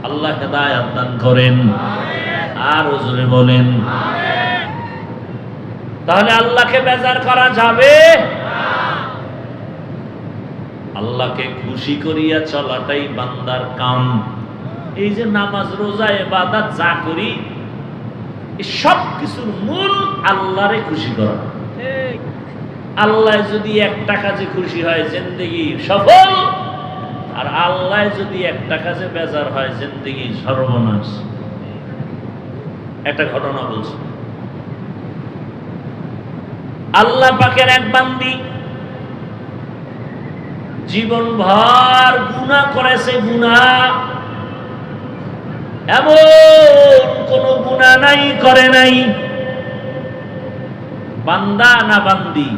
আল্লাহ হেদায়েত দান করেন, আর জোরে বলেন। তাহলে আল্লাহকে বেজার করা যাবে? আল্লাহকে খুশি করিয়া চলাটাই বান্দার কাম। এই যে নামাজ রোজা ইবাদত যা করি সব কিছুর মূল আল্লাহরে খুশি করা। আল্লাহ যদি একটা কাজে খুশি হয় জিন্দেগি সফল, আর আল্লাহ যদি একটা কাজে বেজার হয় জিন্দেগি সর্বনাশ। একটা ঘটনা বলছি। আল্লাহ পাকের এক বান্দি জীবন ভর গুনাহ করেছে। গুনাহ এমন কোন গুনাহ নাই করে নাই। বান্দা না বান্দি?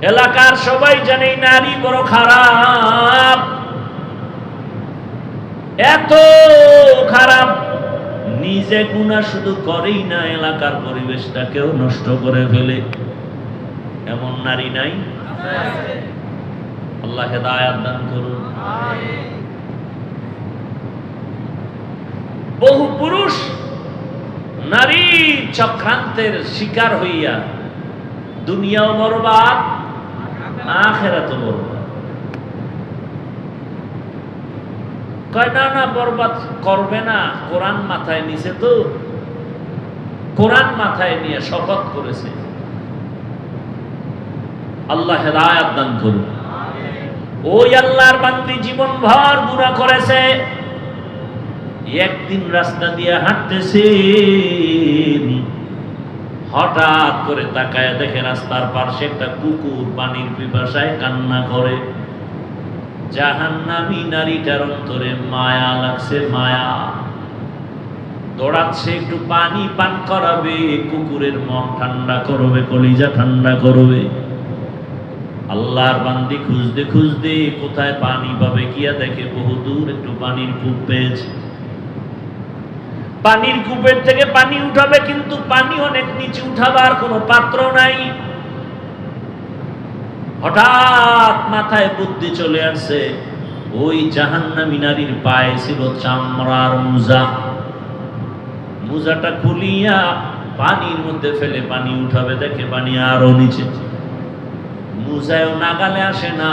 এলাকার সবাই জানে নারী বড় খারাপ, এত খারাপ, নিজে গুনাহ শুধু করেই না, এলাকার পরিবেশটাকেও নষ্ট করে ফেলে। এমন নারী নাই? আল্লাহ হেদায়েত দান করুন। বহু পুরুষ নারী চক্রান্তের শিকার হইয়া দুনিয়াও বরবাদ, আখিরাতও বরবাদ। কয় না না বরবাদ করবে না, কোরআন মাথায় নিছে তো, কোরআন মাথায় নিয়ে শপথ করেছে। আল্লাহ হেদায়েত দান করুন। ওই আল্লাহর বান্দি জীবন ভর গুনাহ করেছে। একদিন রাস্তা দিয়ে হাঁটতেছে, হঠাৎ করে তাকায় দেখে রাস্তার পাশে একটা কুকুর পানির পিপাসায় কান্না করে। জাহান্নামী নারীটার অন্তরে মায়া লাগছে, মায়া। দৌড়াচ্ছে একটু পানি পান করাবে, কুকুরের মন ঠান্ডা করবে, কলিজা ঠান্ডা করবে। আল্লাহর বান্দি খুঁজতে খুঁজতে কোথায় পানি পাবে গিয়া দেখে বহুদূর একটু পানির কূপ পেয়েছে। পানির কূপের থেকে পানি উঠাবে, কিন্তু পানি অনেক নিচে উঠাবার কোনো পাত্র নাই। হঠাৎ মাথায় বুদ্ধি চলে আসছে, ওই জাহান্নামী নারীর পায়ে ছিল চামড়ার মোজা। মোজাটা খুলিয়া পানির মধ্যে ফেলে পানি উঠাবে, দেখে পানি আরো নিচে। মোজায়ও নাগালে আসে না।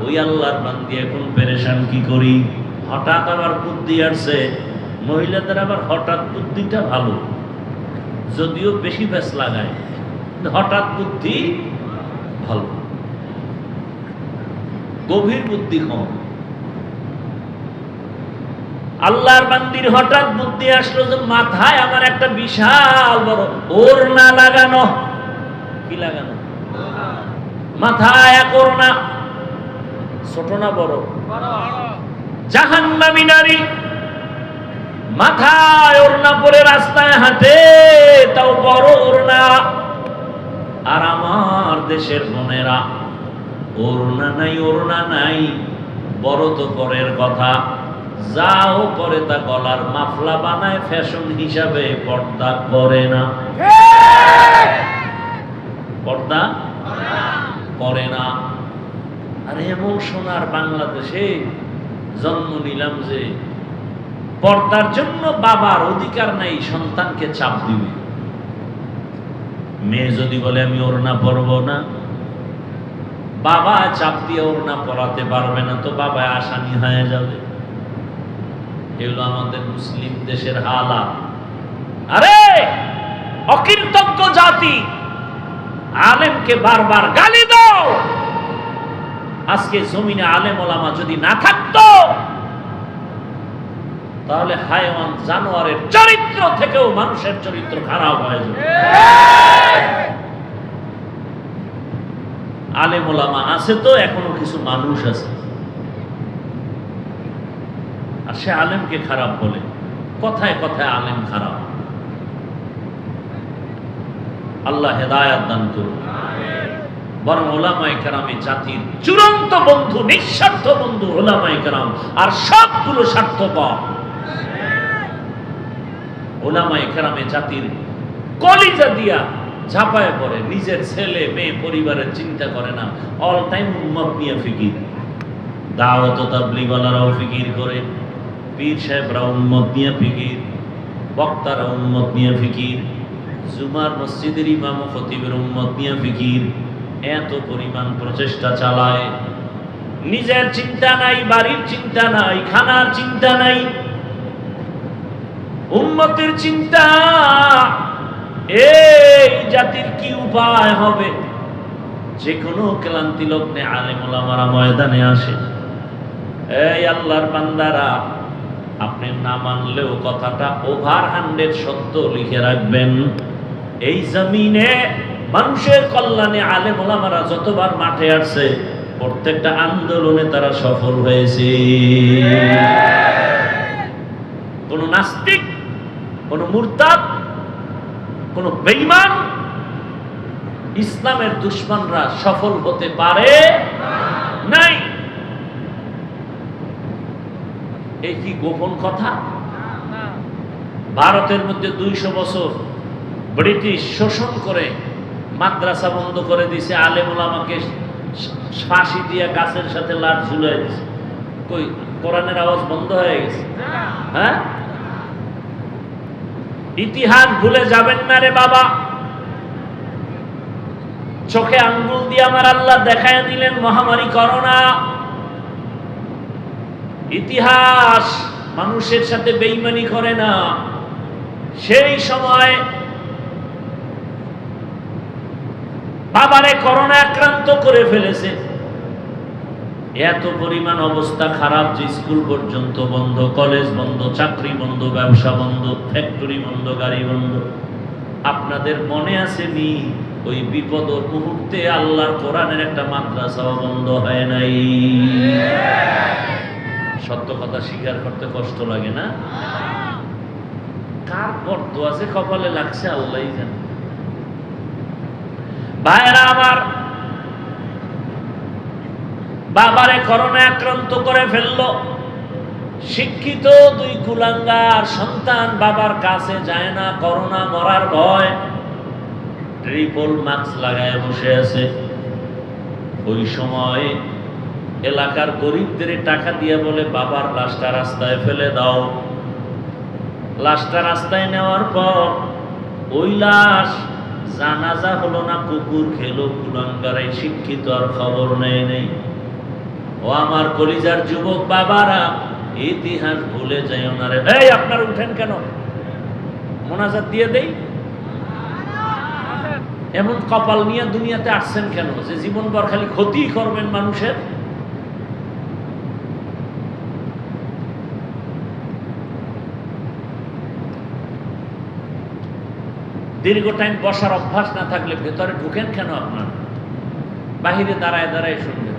ওই আল্লাহর বান্দি এখন পেরেশান, কি করি? হঠাৎ আবার বুদ্ধি আসছে। মহিলাদের আবার হঠাৎ বুদ্ধিটা ভালো, যদিও বেশি ব্যাস লাগায়, হঠাৎ বুদ্ধি ভালো, গভীর বুদ্ধি কম। আল্লাহর বান্দির হঠাৎ বুদ্ধি আসলো যে মাথায় আমার একটা বিশাল বড় ওড়না লাগানো। কি লাগানো? মাথায় এক ওড়না। ছোট না বড়? জাহান্নামী নারী মাথায় ওড়না পরে রাস্তায় হাঁটে, তাও বড় ওড়না। আর আমার দেশের বোনেরা ওড়না নাই, ওড়না নাই, বড় তো পরের কথা, যাও করে তা গলার মাফলা বানায় ফ্যাশন হিসাবে, পর্দা করে না। পর্দা করে না। আর এমন সোনার বাংলাদেশে জন্ম নিলাম যে পর্দার জন্য বাবার অধিকার নাই সন্তানকে চাপ দিবে। মেয়ে যদি বলে আমি ওড়না পরবো না, বাবা চাপ দিয়ে ওড়না পরাতে পারবে না, তো বাবা আসামি হয়ে যাবে। এগুলো আমাদের মুসলিম দেশের হালাত। আরে অকৃতজ্ঞ জাতি, আলেমকে বারবার গালি দাও। আজকে জমিনে আলেম ওলামা যদি না থাকতো, তাহলে হায়ওয়ান জানোয়ারের চরিত্র থেকেও মানুষের চরিত্র খারাপ হয়ে যাবে। আলেম ওলামা আছে তো এখনো কিছু মানুষ আছে, আর সে আলেমকে খারাপ বলে, কথায় কথায় আলেম খারাপ। আল্লাহ হেদায়াত দান করুন। বরং ওলামায়ে কেরাম জাতির চূড়ান্ত বন্ধু, নিঃস্বার্থ বন্ধু ওলামায়ে কেরাম, আর সবগুলো স্বার্থপর। ওলামায়ে কেরাম জাতির কলিজা দিয়া ঝাঁপায় পড়ে, নিজের ছেলে মেয়ে পরিবারের চিন্তা করে না, অল টাইম উম্মত নিয়ে ফিকির। দাওয়াত ও তাবলীগ ওয়ালারাও ফিকির করে, পীর সাহেবরা উম্মত নিয়ে ফিকির, বক্তারা উম্মত নিয়ে ফিকির, জুমার মসজিদের ইমাম ও খতিবের উম্মত নিয়ে ফিকির। এত পরিমাণ প্রচেষ্টা চালায়, নিজের চিন্তা নাই, বাড়ির চিন্তা নাই, খানার চিন্তা নাই, উম্মতের চিন্তা। এই জাতির কি উপায় হবে? যে কোনো ক্লান্তি লগ্নে আলেম ওলামারা ময়দানে আসে। এই আল্লাহর বান্দারা, আপনি না মানলেও কথাটা ওভার 100 সত্য লিখে রাখবেন। এই জমিনে মানুষের কল্যাণে আলেম ওলামারা যতবার মাঠে আসছে, প্রত্যেকটা আন্দোলনে তারা সফল হয়েছে। কোন নাস্তিক, কোন মুরতাদ, কোন বেঈমান, ইসলামের দুশমনরা সফল হতে পারে নাই। এই কি গোপন কথা? ভারতের মধ্যে 200 বছর ব্রিটিশ শোষণ করে মাদ্রাসা বন্ধ করে দিয়েছে, আলেম ওলামাকে ফাঁসি দিয়ে গাছের সাথে লাট ঝুলিয়ে দিয়েছে। কই কোরআনের আওয়াজ বন্ধ হয়ে গেছে? হ্যাঁ, ইতিহাস ভুলে যাবেন না রে বাবা। চোখে আঙ্গুল দিয়ে আমার আল্লাহ দেখায় দিলেন মহামারী করোনা। ইতিহাস মানুষের সাথে বেঈমানি করে না। সেই সময় বাবারে করোনা আক্রান্ত করে ফেলেছে, এত পরিমাণ অবস্থা খারাপ যে স্কুল পর্যন্ত বন্ধ, কলেজ বন্ধ, চাকরি বন্ধ, ব্যবসা বন্ধ, ফ্যাক্টরি বন্ধ, গাড়ি বন্ধ। আপনাদের মনে আছে নি ওই বিপদ মুহূর্তে আল্লাহর কোরআনের একটা মাদ্রাসাও বন্ধ হয় নাই? সত্য কথা স্বীকার করতে কষ্ট লাগে না? কার গর্ত আছে কপালে লাগছে আল্লাহই জানে। ভাইরা আমার, বাবারে করোনা আক্রান্ত করে ফেললো। শিক্ষিত 2 কুলাঙ্গার সন্তান বাবার কাছে যায় না, করোনা মরার ভয়, ট্রিপল মাস্ক লাগায় বসে আছে। ওই সময় এলাকার গরিবদের টাকা দিয়ে বলে বাবার লাশটা রাস্তায় ফেলে দাও। লাশটা রাস্তায় নেওয়ার পর ওই লাশ জানাজা হলো না, কুকুর খেলো। কুলাঙ্গার এই শিক্ষিত আর খবর নেই। ও আমার কলিজার যুবক বাবারা, ইতিহাস ভুলে যাইও না রে। এই আপনারা উঠেন কেন? মোনাজাত দিয়ে দেই। এমন কপাল নিয়ে দুনিয়াতে আসছেন কেন যে জীবনভর খালি ক্ষতি করবেন মানুষের? দীর্ঘ টাইম বসার অভ্যাস না থাকলে ভেতরে ঢুকেন কেন? আপনার বাহিরে দাঁড়ায় দাঁড়ায় শুনবেন,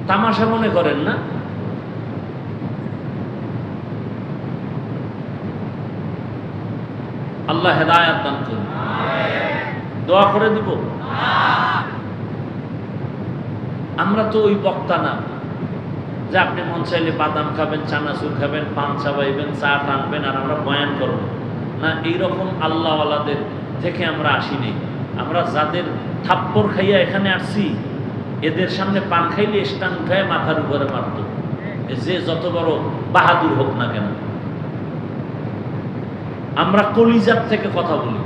তামাশা মনে করেন না? আল্লাহ হেদায়েত দান করুন। দোয়া করে দিব। আমরা তো ওই বক্তা না যে আপনি মন চাইলে বাদাম খাবেন, চানাচুর খাবেন, পান চাবাইবেন, চা টানবেন আর আমরা বয়ান করব না। এইরকম আল্লাহওয়ালাদের থেকে আমরা আসিনি। আমরা যাদের থাপ্পড় খাইয়া এখানে আসছি, এদের সামনে পান খাইলে স্টান উঠায় মাথার উপরে মারত, যে যত বড় বাহাদুর হোক না কেন। আমরা কলিজার থেকে কথা বলি,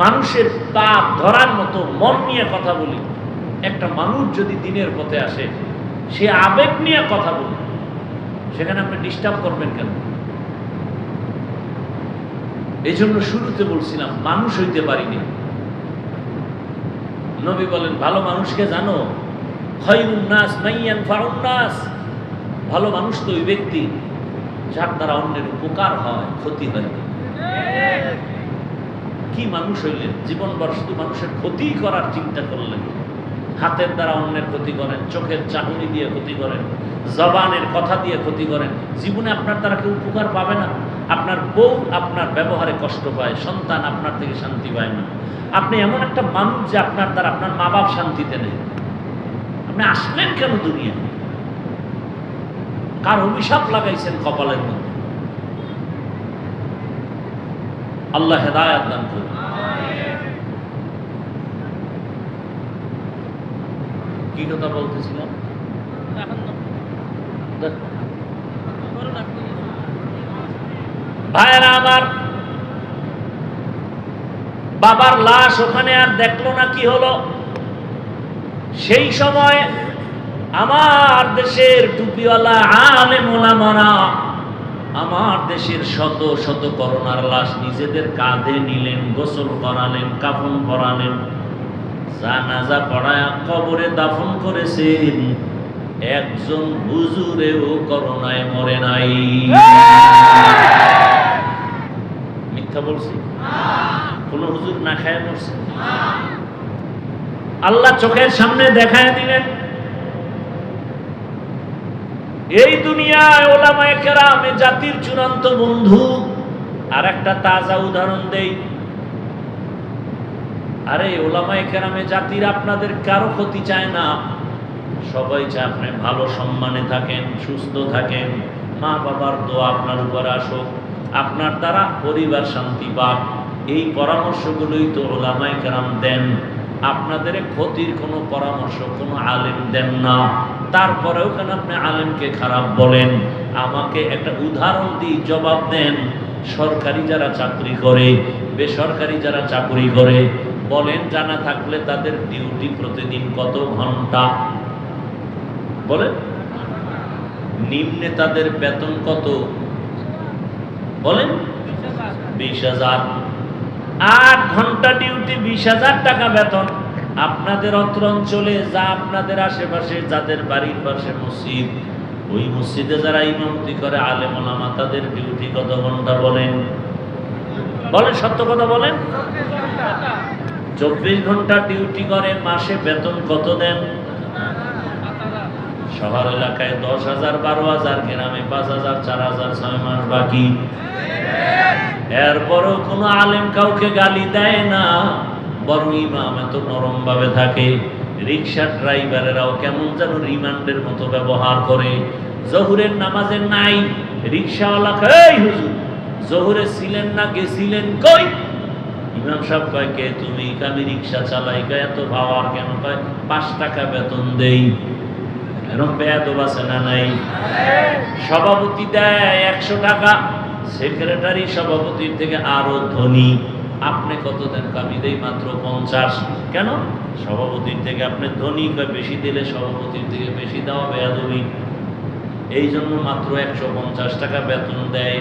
মানুষের পাপ ধরার মতো মন নিয়ে কথা বলি। একটা মানুষ যদি দিনের পথে আসে, সে আবেগ নিয়ে কথা বলে, সেখানে আপনি ডিস্টার্ব করবেন কেন? এই জন্য শুরুতে বলছিলাম মানুষ হইতে পারিনি। নবী বলেন ভালো মানুষকে জানো, খায়রুন নাস মান ইয়ানফাউন নাস। ভালো মানুষ তো ওই ব্যক্তি যার দ্বারা অন্যের উপকার হয়, ক্ষতি হয় না। কি মানুষ হইলেন? জীবনভর শুধু মানুষের ক্ষতি করার চিন্তা করলেন। হাতের দ্বারা অন্যের ক্ষতি করেন, চোখের চাহনি দিয়ে ক্ষতি করেন, জবানের কথা দিয়ে ক্ষতি করেন। জীবনে আপনার দ্বারা কেউ উপকার পাবে না। আপনার বউ আপনার ব্যবহারে কষ্ট পায়, সন্তান আপনার থেকে শান্তি পায় না। আপনি এমন একটা মানুষ যে আপনার দ্বারা আপনার মা বাপ শান্তিতে নেই। আপনি আসলেন কেন দুনিয়া? কার অভিশাপ লাগাইছেন কপালের মধ্যে? আল্লাহ হেদায়েত দান করুন। কি কথা বলতেছিলাম? ভাইরা আমার, বাবার লাশ ওখানে আর দেখলো না। কি হলো? সেই সময় আমার দেশের টুপিওয়ালা আলেম ওলামারা আমার দেশের শত শত করোনার লাশ নিজেদের কাঁধে নিলেন, গোসল করালেন, কাফন পরালেন, জানাজা পড়ায় কবরে দাফন করেছেন। একজন হুজুরেও করোনায় মরে নাই। মিথ্যা বলছি? কোন হুজুর না খায় মরছে? আল্লাহ চোখের সামনে দেখায় দিলেন। এই দুনিয়ায় ওলামায়ে কেরাম জাতির চূড়ান্ত বন্ধু। আর একটা তাজা উদাহরণ দেই। আরে ওলামায়ে কেরামে জাতির আপনাদের কারো ক্ষতি চায় না, সবাই চায় আপনি ভালো সম্মানে থাকেন, সুস্থ থাকেন, মা বাবার দোয়া আপনার উপর আসুক, আপনার দ্বারা পরিবার শান্তি পাক। এই পরামর্শগুলোই তো ওলামায়ে কেরাম দেন। আপনাদের ক্ষতির কোনো পরামর্শ কোনো আলেম দেন না। তারপরেও কেন আপনি আলেমকে খারাপ বলেন? আমাকে একটা উদাহরণ দিয়ে জবাব দেন। সরকারি যারা চাকরি করে, বেসরকারি যারা চাকরি করে, বলেন জানা থাকলে তাদের ডিউটি প্রতিদিন কত ঘন্টা? বলেন। নিম্নে তাদের বেতন কত? বলেন। 20,000। 8 ঘন্টা ডিউটি, 20,000 টাকা বেতন। আপনাদের অত্র অঞ্চলে যা আপনাদের আশেপাশে যাদের বাড়ির পাশে মসজিদ, ওই মসজিদে যারা ইমামতি করে আলেম ওলামা, তাদের ডিউটি কত ঘন্টা? বলেন বলেন, সত্য কথা বলেন। 24 ঘন্টা ডিউটি করে, মাসে বেতন কত দেন? শহর এলাকায় 10,000, 12,000, গ্রামে 5,000, 4,000, 6 মাস বাকি। এরপরও কোনো আলেম কাউকে গালি দেয় না, বরং ইমাম এত নরম ভাবে থাকে। রিক্সা ড্রাইভারেরাও কেমন যেন রিমান্ডের মতো ব্যবহার করে। জহুরের নামাজে নাই, রিক্সাওয়ালা কই হুজুর জহুরে ছিলেন না, গেছিলেন কই? ইমাম সাহেব কয় কে তুমি? আমি রিক্সা চালাই। কয় এত ভাবার কেন? কয় 5 টাকা বেতন দেই। এরকম বেয়াদব আছে না নাই? সভাপতি দেয় 100 টাকা, সেক্রেটারি সভাপতির থেকে আরো ধনী। আপনি কত দেন? আমি দেই মাত্র 50। কেন? সভাপতির থেকে আপনি ধনী। বেশি দিলে সভাপতির থেকে বেশি দেওয়া বেয়াদবি। এই জন্য মাত্র 150 টাকা বেতন দেয়।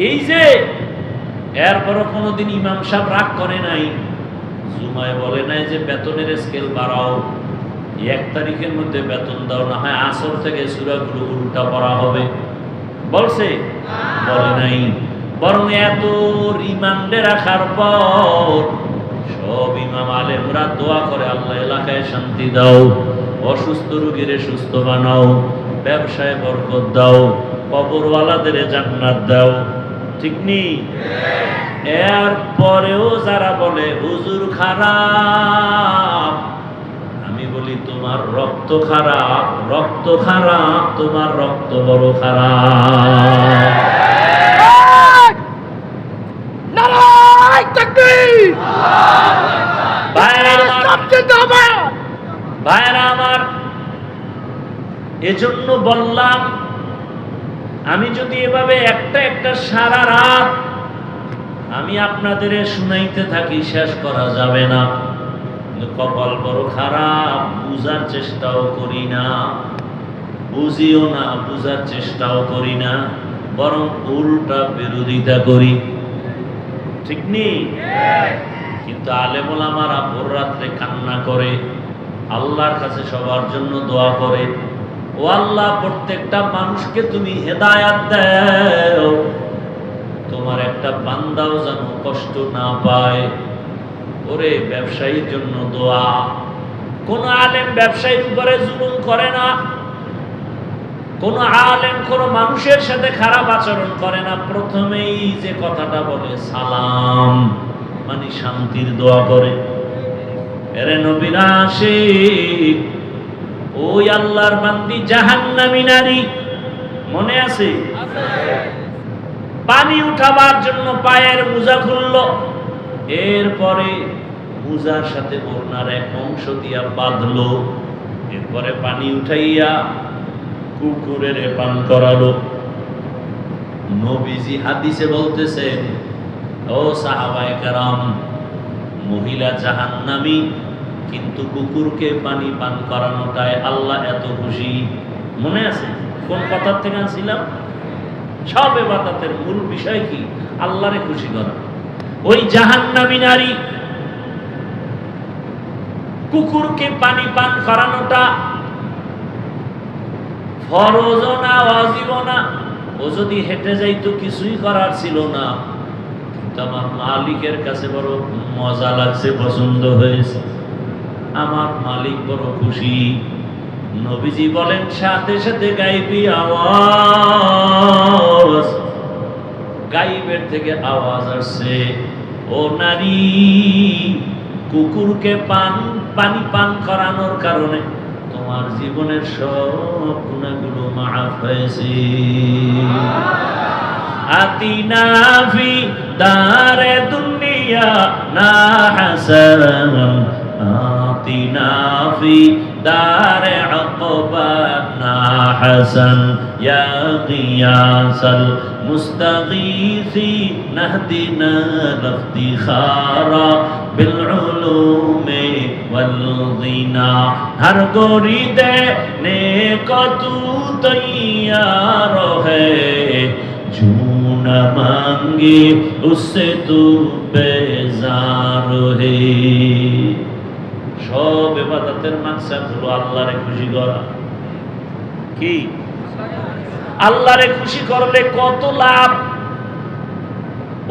এই যে এরপরও কোনোদিন ইমাম সাহেব রাগ করে নাই, জুমায় বলে নাই যে বেতনের স্কেল বাড়াও, 1 তারিখের মধ্যে বেতন দাও, না হয় আসর থেকে সূরাগুলো উল্টা পড়া হবে। বলছে? বলে নাই। বরং এত রিমান্ডে রাখার পর সব ইমাম আলেমরা দোয়া করে, আল্লাহ এলাকায় শান্তি দাও, অসুস্থ রোগীরে সুস্থ বানাও, ব্যবসায় বরকত দাও, কবরওয়ালাদের জান্নাত দাও। ঠিক নেই? এরপরেও যারা বলে হুজুর খারাপ, আমি বলি তোমার রক্ত খারাপ, রক্ত খারাপ, তোমার রক্ত বড় খারাপ। নারায়ে তাকবীর! ভাইরা আমার, এজন্য বললাম, আমি যদি এভাবে একটা একটা সারা রাত আমি আপনাদের শুনাইতে থাকি, শেষ করা যাবে না। কপাল বড় খারাপ, বুঝার চেষ্টাও করি না, বুঝিও না, বুঝার চেষ্টাও করি না, বরং উল্টা বিরোধিতা করি। ঠিক নেই? কিন্তু আলেম ওলামারা ভোর রাত্রে কান্না করে, আল্লাহর কাছে সবার জন্য দোয়া করে, ও আল্লাহ প্রত্যেকটা মানুষকে তুমি হেদায়াত দাও, তোমার একটা বান্দাও যেন কষ্ট না পায়। ওরে ব্যবসায়ীর জন্য দোয়া। কোন আলেম ব্যবসায়ীর উপরে জুলুম করে না, কোন আলেম কোন মানুষের সাথে খারাপ আচরণ করে না। প্রথমেই যে কথাটা বলে সালাম, মানে শান্তির দোয়া করে। এরে নবীরা আশিক, ওই আল্লাহর বান্দি জাহান্নামী নারী, মনে আছে? পানি উঠাবার জন্য পায়ের মোজা খুলল, এরপরে মোজার সাথে ওড়নার এক অংশ দিয়া বাঁধলো, এরপরে পানি উঠাইয়া কুকুরের পান করালো। নবীজি হাদিসে বলতেছেন, ও সাহাবায়ে কেরাম, মহিলা জাহান্নামী কিন্তু কুকুরকে পানি পান করানোটায় আল্লাহ এত খুশি। মনে আছে কোন কথার থেকে আনছিলাম? সব ইবাদতের মূল বিষয় কি? আল্লাহরে খুশি করা। ওই জাহান্নামী নারী কুকুরকে পানি পান করানোটা ফরজ না ওয়াজিব না? ও যদি হেঁটে যাইতো কিছুই করার ছিল না, কিন্তু আমার মালিকের কাছে বড় মজা লাগছে, পছন্দ হয়েছে, আমার মালিক বড় খুশি। নবীজি বলেন সাথে সাথে গাইবি আওয়াজ, গাইবের থেকে আওয়াজ আসছে, ও নারী, কুকুরকে পানি পান করানোর কারণে তোমার জীবনের সব গুনাহগুলো মাফ হয়েছে। আতিনা ফি দারে দুনিয়া না হাসান, আতিনা ফি দারে আকবা না হাসান, ইয়া গিয়াসাল মুস্তাগীসি নাহদিনা লিফতিখারা বিল উলুমি ওয়াল গিনা। হর গোরি দেনে को तू तैयार है, जो न मांगे उससे तू बेजार है। সব ইবাদতের মাকসাদ হলো আল্লাহরে খুশি করা। কি? আল্লাহরে খুশি করলে কত লাভ।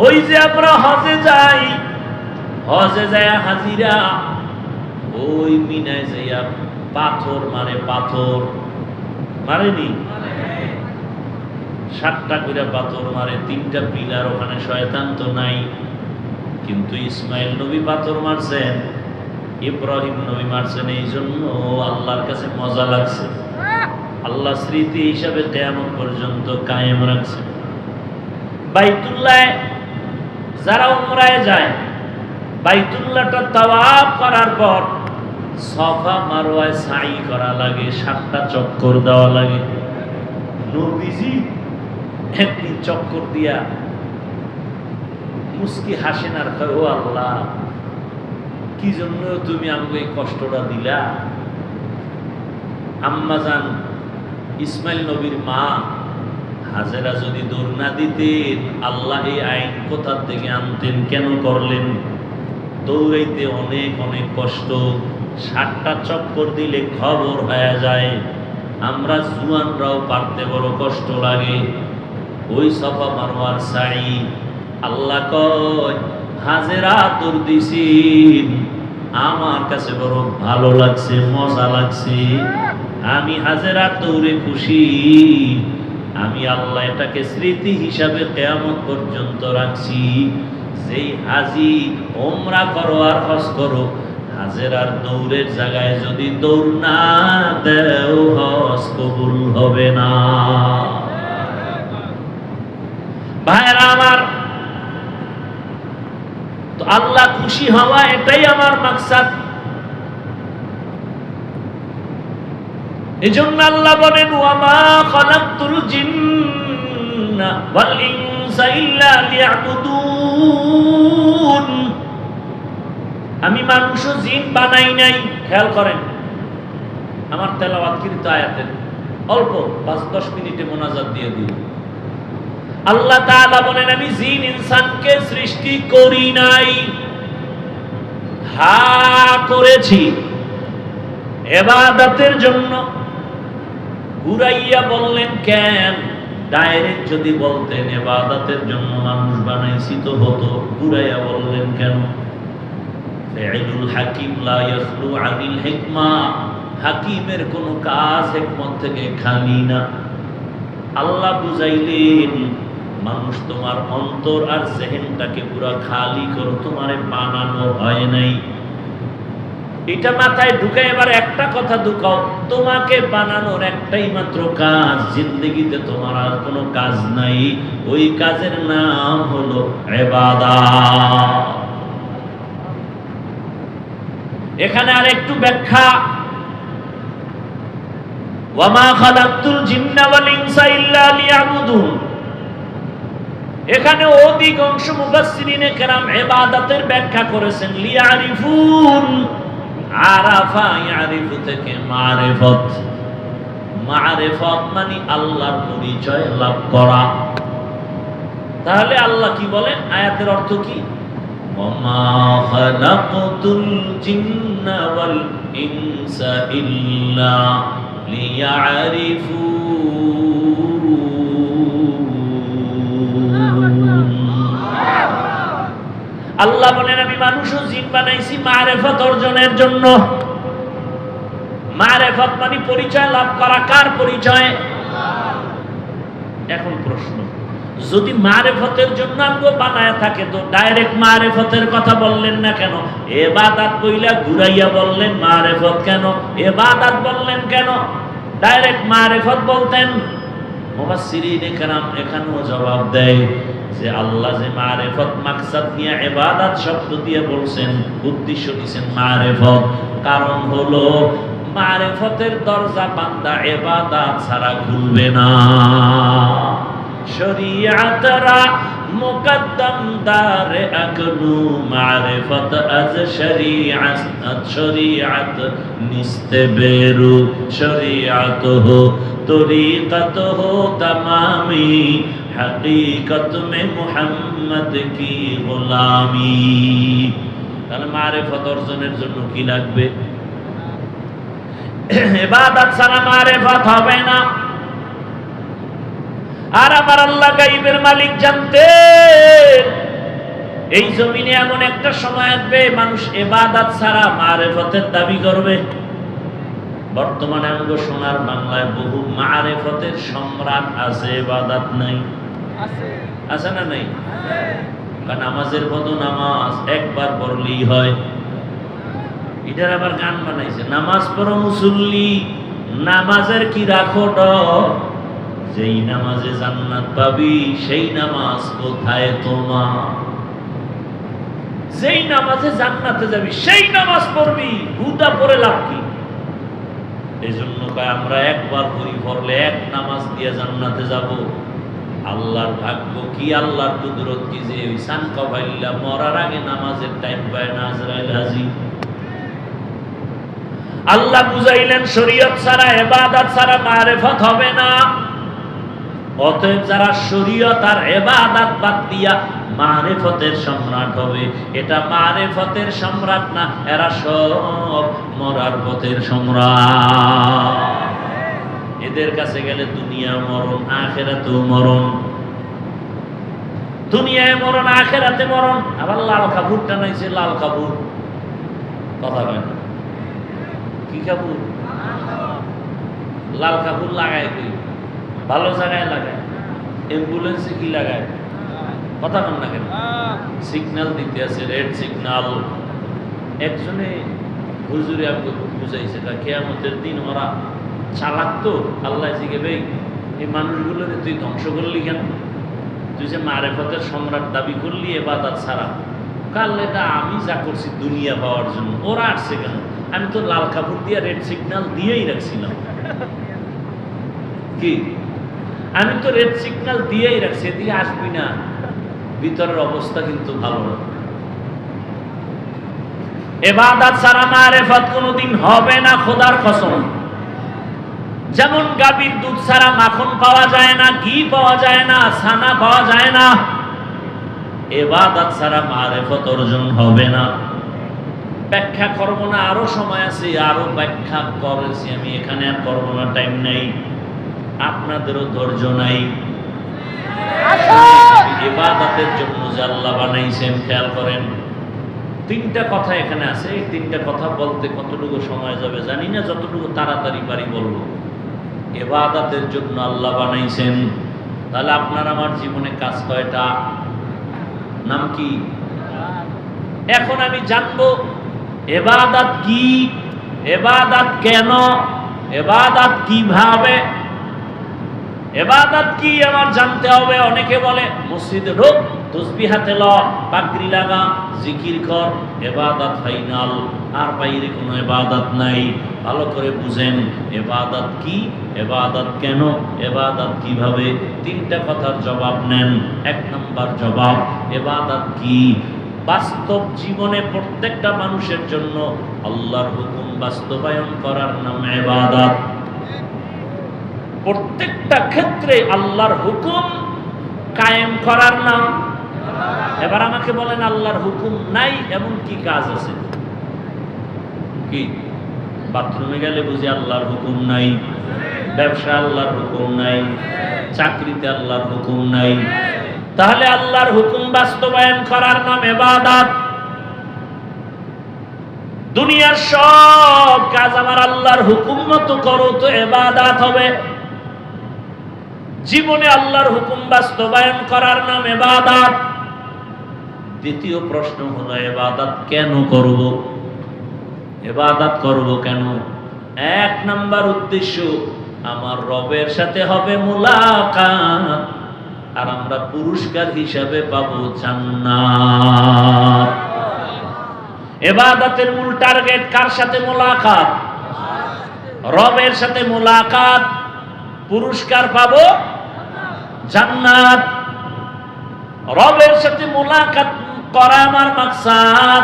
ওই যে আমরা হজে যাই, হজে যায় হাজিরা ওই মিনায় যাইয়া পাথর মারে, পাথর মারেনি? 7টা করে পাথর মারে, 3টা পিলার, ওখানে শয়তান তো নাই। কিন্তু ইসমাইল নবী পাথর মারছেন, ইব্রাহিম নবী মারছেন, এই জন্য আল্লাহর কাছে মজা লাগছে। আল্লাহ স্মৃতি হিসাবে কিয়ামত পর্যন্ত কায়েম রাখছে। বাইতুল্লাহ যারা উমরায় যায়, বাইতুল্লাহটা তাওয়াফ করার পর সাফা মারওয়ায় সাই করা লাগে, 7টা চক্কর দেওয়া লাগে। নবীজি একদিন চক্কর দিয়া মুস্কি হাসেন আর কয়, ও আল্লাহ, কি জন্য তুমি আমাকে এই কষ্টটা দিলা? আম্মাজান ইসমাইল নবীর মা হাজেরা যদি দৌড় না দিতেন, আল্লাহ এই আইন কোথা থেকে আনতেন? কেন করলেন? দৌড়াইতে অনেক অনেক কষ্ট, 7টা চক্কর দিলে খবর হয়ে যায়। আমরা জুয়ানরাও পারতে বড় কষ্ট লাগে। ওই সাফা মারওয়ার সাই, আল্লাহ কয় হাজেরা দৌড় দিছিন, আমার কাছে বড় ভালো লাগছে, মজা লাগছে, আমি হাজেরা দৌড়ে খুশি। আমি আল্লাহ এটাকে স্মৃতি হিসাবে কিয়ামত পর্যন্ত রাখছি। যেই হাজি ওমরা করো আর হজ করো, হাজেরার দৌড়ের জায়গায় যদি দৌড় না দেও, হজ কবুল হবে না। ভাইরা আমার, তো আল্লাহ খুশি হওয়া এটাই আমার মাকসাদ। এজন্য আল্লাহ বলেন, ওয়ামা খালাকতুল জিন্না ওয়াল ইনসা ইল্লা লিয়াবুদুন। আমি মানুষ ও জিন বানাই নাই। খেয়াল করেন আমার তেলাওয়াতকৃত আয়াতের অল্প 5-10 মিনিটে মোনাজাত দিয়ে দিই। আল্লাহ তাআলা বলেন, আমি জিন ইনসানকে সৃষ্টি করি নাই, হ্যাঁ করেছি ইবাদতের জন্য। ঘুরাইয়া বললেন কেন? ডাইরেক্ট যদি বলতেন ইবাদতের জন্য মানুষ বানাইছি তো হতো। ঘুরাইয়া বললেন কেন? ফি'লুল হাকিম লা ইয়াখলু আনিল হিকমা, হাকিমের কোন কাজ হিকমত থেকে খালি না। আল্লাহ বুঝাইলেন, মানুষ তোমার অন্তর আর জেহেনটাকে পুরো খালি করো, তোমারে বানানো হয় নাই। এটা মাথায় ঢুকে এবার একটা কথা ঢুকাও, তোমাকে বানানোর একটাই মাত্র কাজ, জিন্দেগিতে তোমার আর কোনো কাজ নাই। ওই কাজের নাম হলো ইবাদত। এখানে আর একটু ব্যাখ্যা, ওয়ামা খালাকতুল জিন্না ওয়াল ইনসা ইল্লা লিয়াবুদুন। এখানে অধিকাংশ মুফাসসিরিনে কেরাম ইবাদতের ব্যাখ্যা করেছেন লিয়ারিফুন, আরাফা ইয়ারিফু থেকে মারিফত। মারিফত মানে আল্লাহর পরিচয় লাভ করা। তাহলে আল্লাহ কি বলেন, আয়াতের অর্থ কি? ওমা খালাকতুল জিন্না ওয়াল ইনসা ইল্লা লিয়ারিফুন। আল্লাহ বলেন আমি মানুষ ও জিন বানাইছি মারিফত অর্জনের জন্য। মারিফত মানে পরিচয় লাভ করা। কার পরিচয়? এখন প্রশ্ন, যদি মারিফতের জন্য আমগো বানায় থাকে তো ডাইরেক্ট মারিফতের কথা বললেন না কেন? ইবাদত কইলা ঘুরাইয়া বললেন মারিফত কেন? ইবাদত বললেন কেন? ডাইরেক্ট মারিফত বলতেন। মুফাসসিরিনে কেরাম এখানেও জবাব দেয় যে আল্লাহ যে মারিফত মাকসাদ নিয়ে ইবাদত শব্দ দিয়ে বলছেন, উদ্দেশ্য দিয়েছেন মারিফত। কারণ হলো মারিফতের দরজা বান্দা ইবাদত ছাড়া খুলবে না। শরীয়তরা মুকদ্দম দারে আকনু মারিফত আজ শরীয়ত নিস্তে বেরু শরীয়ত হো তরিকত হো তমামি হकीकत में মুহাম্মদ কি গোলামি। তাহলে মারিফত অর্জনের জন্য কি লাগবে? ইবাদত ছাড়া মারিফত হবে না। আর আমার আল্লাহ গায়বের মালিক জানতেন এই জমিনে এমন একটা সময় আসবে মানুষ ইবাদত ছাড়া মারিফতের দাবি করবে। বর্তমানে আমগো সোনার বাংলায় বহু মারিফতের সম্রাট আছে, ইবাদত নাই। আছে না নাই? কারণ নামাজের মতো নামাজ একবার পড়লেই হয়। এটার আবার গান বানাইছে, নামাজ পড়ো মুসল্লি নামাজের কি রাখো ডর, যেই নামাজে জান্নাত পাবি সেই নামাজ কোথায় তোমার। যেই নামাজে জান্নাতে যাবি সেই নামাজ পড়বি, হুদা পড়ে লাভ কি? এই জন্য আমরা একবার পড়ি, পড়লে এক নামাজ দিয়ে জান্নাতে যাব। আল্লাহর ভাগ্য কি, আল্লাহর কুদরত কি যে ওই সানকা ভাইল্লা মরার আগে নামাজের টাইম পায় না, আজরাইল হাজির। আল্লাহ বুঝাইলেন শরীয়ত ছাড়া ইবাদত ছাড়া মারিফত হবে না। অতএব যারা শরীয়ত আর ইবাদত বাদ দিয়া মারিফতের সম্রাট হবে, এটা মারিফতের সম্রাট না, এরা সব মরার পথের সম্রাট। এদের কাছে গেলে দুনিয়া মরণ, আখিরাতেও মরণ। দুনিয়ায় মরণ, আখিরাতে মরণ। আবার লাল কাপড় টানাইছে, লাল কাপড় কথা কয় না। কি কাপড়? লাল কাপড় লাগায় কি? ভালো জায়গায় লাগায়। অ্যাম্বুলেন্সে কি লাগায়? কথা কন না কেন? সিগন্যাল দিতে আছে, রেড সিগন্যাল। একজনে হুজুরে আমাকে বুঝাইছে, কিয়ামতের দিন ওরা চালাক তো, আল্লাহ জিজ্ঞেবে এই মানুষগুলোকে তুই ধ্বংস করলি কেন? তুই যে মারিফতের সম্রাট দাবি করলি ইবাদত ছাড়া। কাল এটা আমি যা করছি দুনিয়া পাওয়ার জন্য, ওরা আসছে কেন? আমি তো লাল কাপড় দিয়ে রেড সিগন্যাল দিয়েই রাখছিলাম। কি? আমি তো রেড সিগন্যাল দিয়েই রাখছি, এদিকে আসবি না। ভিতরের অবস্থা কিন্তু ভালো না। ইবাদত ছাড়া মারিফত কোনোদিন হবে না, খোদার কসম। যেমন গাভীর দুধ ছাড়া মাখন পাওয়া যায় না, ঘি পাওয়া যায় না, ছানা পাওয়া যায় না, ইবাদত ছাড়া মারিফত অর্জন হবে না। ব্যাখ্যা করবো না, আরো সময় আছে, আরো ব্যাখ্যা করেছি আমি, এখানে আর করবো না, টাইম নেই, আপনাদেরও ধৈর্য নাই। ইবাদতের জন্য যে আল্লাহ বানাইছেন, খেয়াল করেন। তিনটা কথা এখানে আছে, এই তিনটা কথা বলতে কতটুকু সময় যাবে জানি না, যতটুকু তাড়াতাড়ি পারি বলবো। ইবাদতের জন্য আল্লাহ বানাইছেন, তাহলে আপনার আমার জীবনে কাজ কয়টা? নাম কি? এখন আমি জানবো ইবাদত কি, ইবাদত কেন, ইবাদত কিভাবে, ইবাদত কি আমার জানতে হবে। অনেকে বলে মসজিদে ঢোক, তসবিহ হাতে ল, পাগড়ি লাগা, জিকির কর, ইবাদত ফাইনাল, আর বাইরে কোনো ইবাদত নাই। ভালো করে বুঝেন ইবাদত কি, ইবাদত কেন, ইবাদত কিভাবে। তিনটা কথার জবাব নেন। এক নাম্বার জবাব, ইবাদত কি? বাস্তব জীবনে প্রত্যেকটা মানুষের জন্য আল্লাহর হুকুম বাস্তবায়ন করার নাম ইবাদত। প্রত্যেকটা ক্ষেত্রে আল্লাহর হুকুম কায়েম করার নাম। এবার আমাকে বলেন, আল্লাহর হুকুম নাই এমন কি কাজ আছে? কি? বাথরুমে গেলে বুঝি আল্লাহর হুকুম নাই? ব্যবসা আল্লাহর হুকুম নাই? চাকরিতে আল্লাহর হুকুম নাই? তাহলে আল্লাহর হুকুম বাস্তবায়ন করার নাম ইবাদত। দুনিয়ার সব কাজ আমার আল্লাহর হুকুম মতো করো তো ইবাদত হবে। জীবনে আল্লাহর হুকুম বাস্তবায়ন করার নাম ইবাদত। দ্বিতীয় প্রশ্ন হলো, ইবাদত কেন করব? ইবাদত করব কেন? এক নাম্বার উদ্দেশ্য, আমার রবের সাথে হবে মুলাকাত, আর আমরা পুরস্কার হিসাবে পাবো জান্নাত। ইবাদতের মূল টার্গেট কার সাথে? মুলাকাত, রবের সাথে মুলাকাত, পুরস্কার পাবো জান্নাত। রবের সাথে মুলাকাত করা আমার মাকসাদ।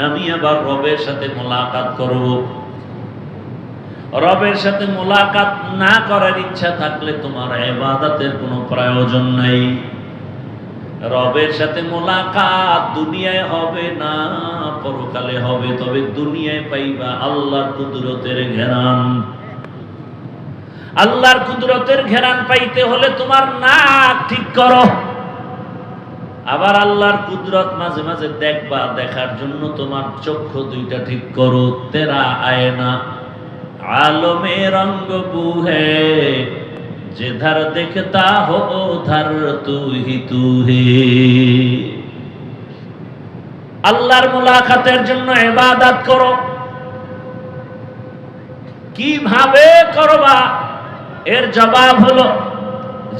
আমি আবার রবের সাথে মুলাকাত করব। রবের সাথে মুলাকাত না করার ইচ্ছা থাকলে তোমার ইবাদতের কোনো প্রয়োজন নাই। রবের সাথে মুলাকাত দুনিয়ায় হবে না, পরকালে হবে। তবে দুনিয়ায় পাইবা আল্লাহর কুদরতের ঘেরান। আল্লাহর কুদরতের ঘেরান পাইতে হলে তোমার নাক ঠিক করো। আবার আল্লাহর কুদরত মাঝে মাঝে দেখবা, দেখার জন্য তোমার চক্ষু দুইটা ঠিক করো। তেরা আয়না आलमे रंग बू है, जिधर दिखता हो उधर तू ही तू है। আল্লাহর মুলাকাতের জন্য ইবাদত করো। কিভাবে করবা? এর জবাব হলো,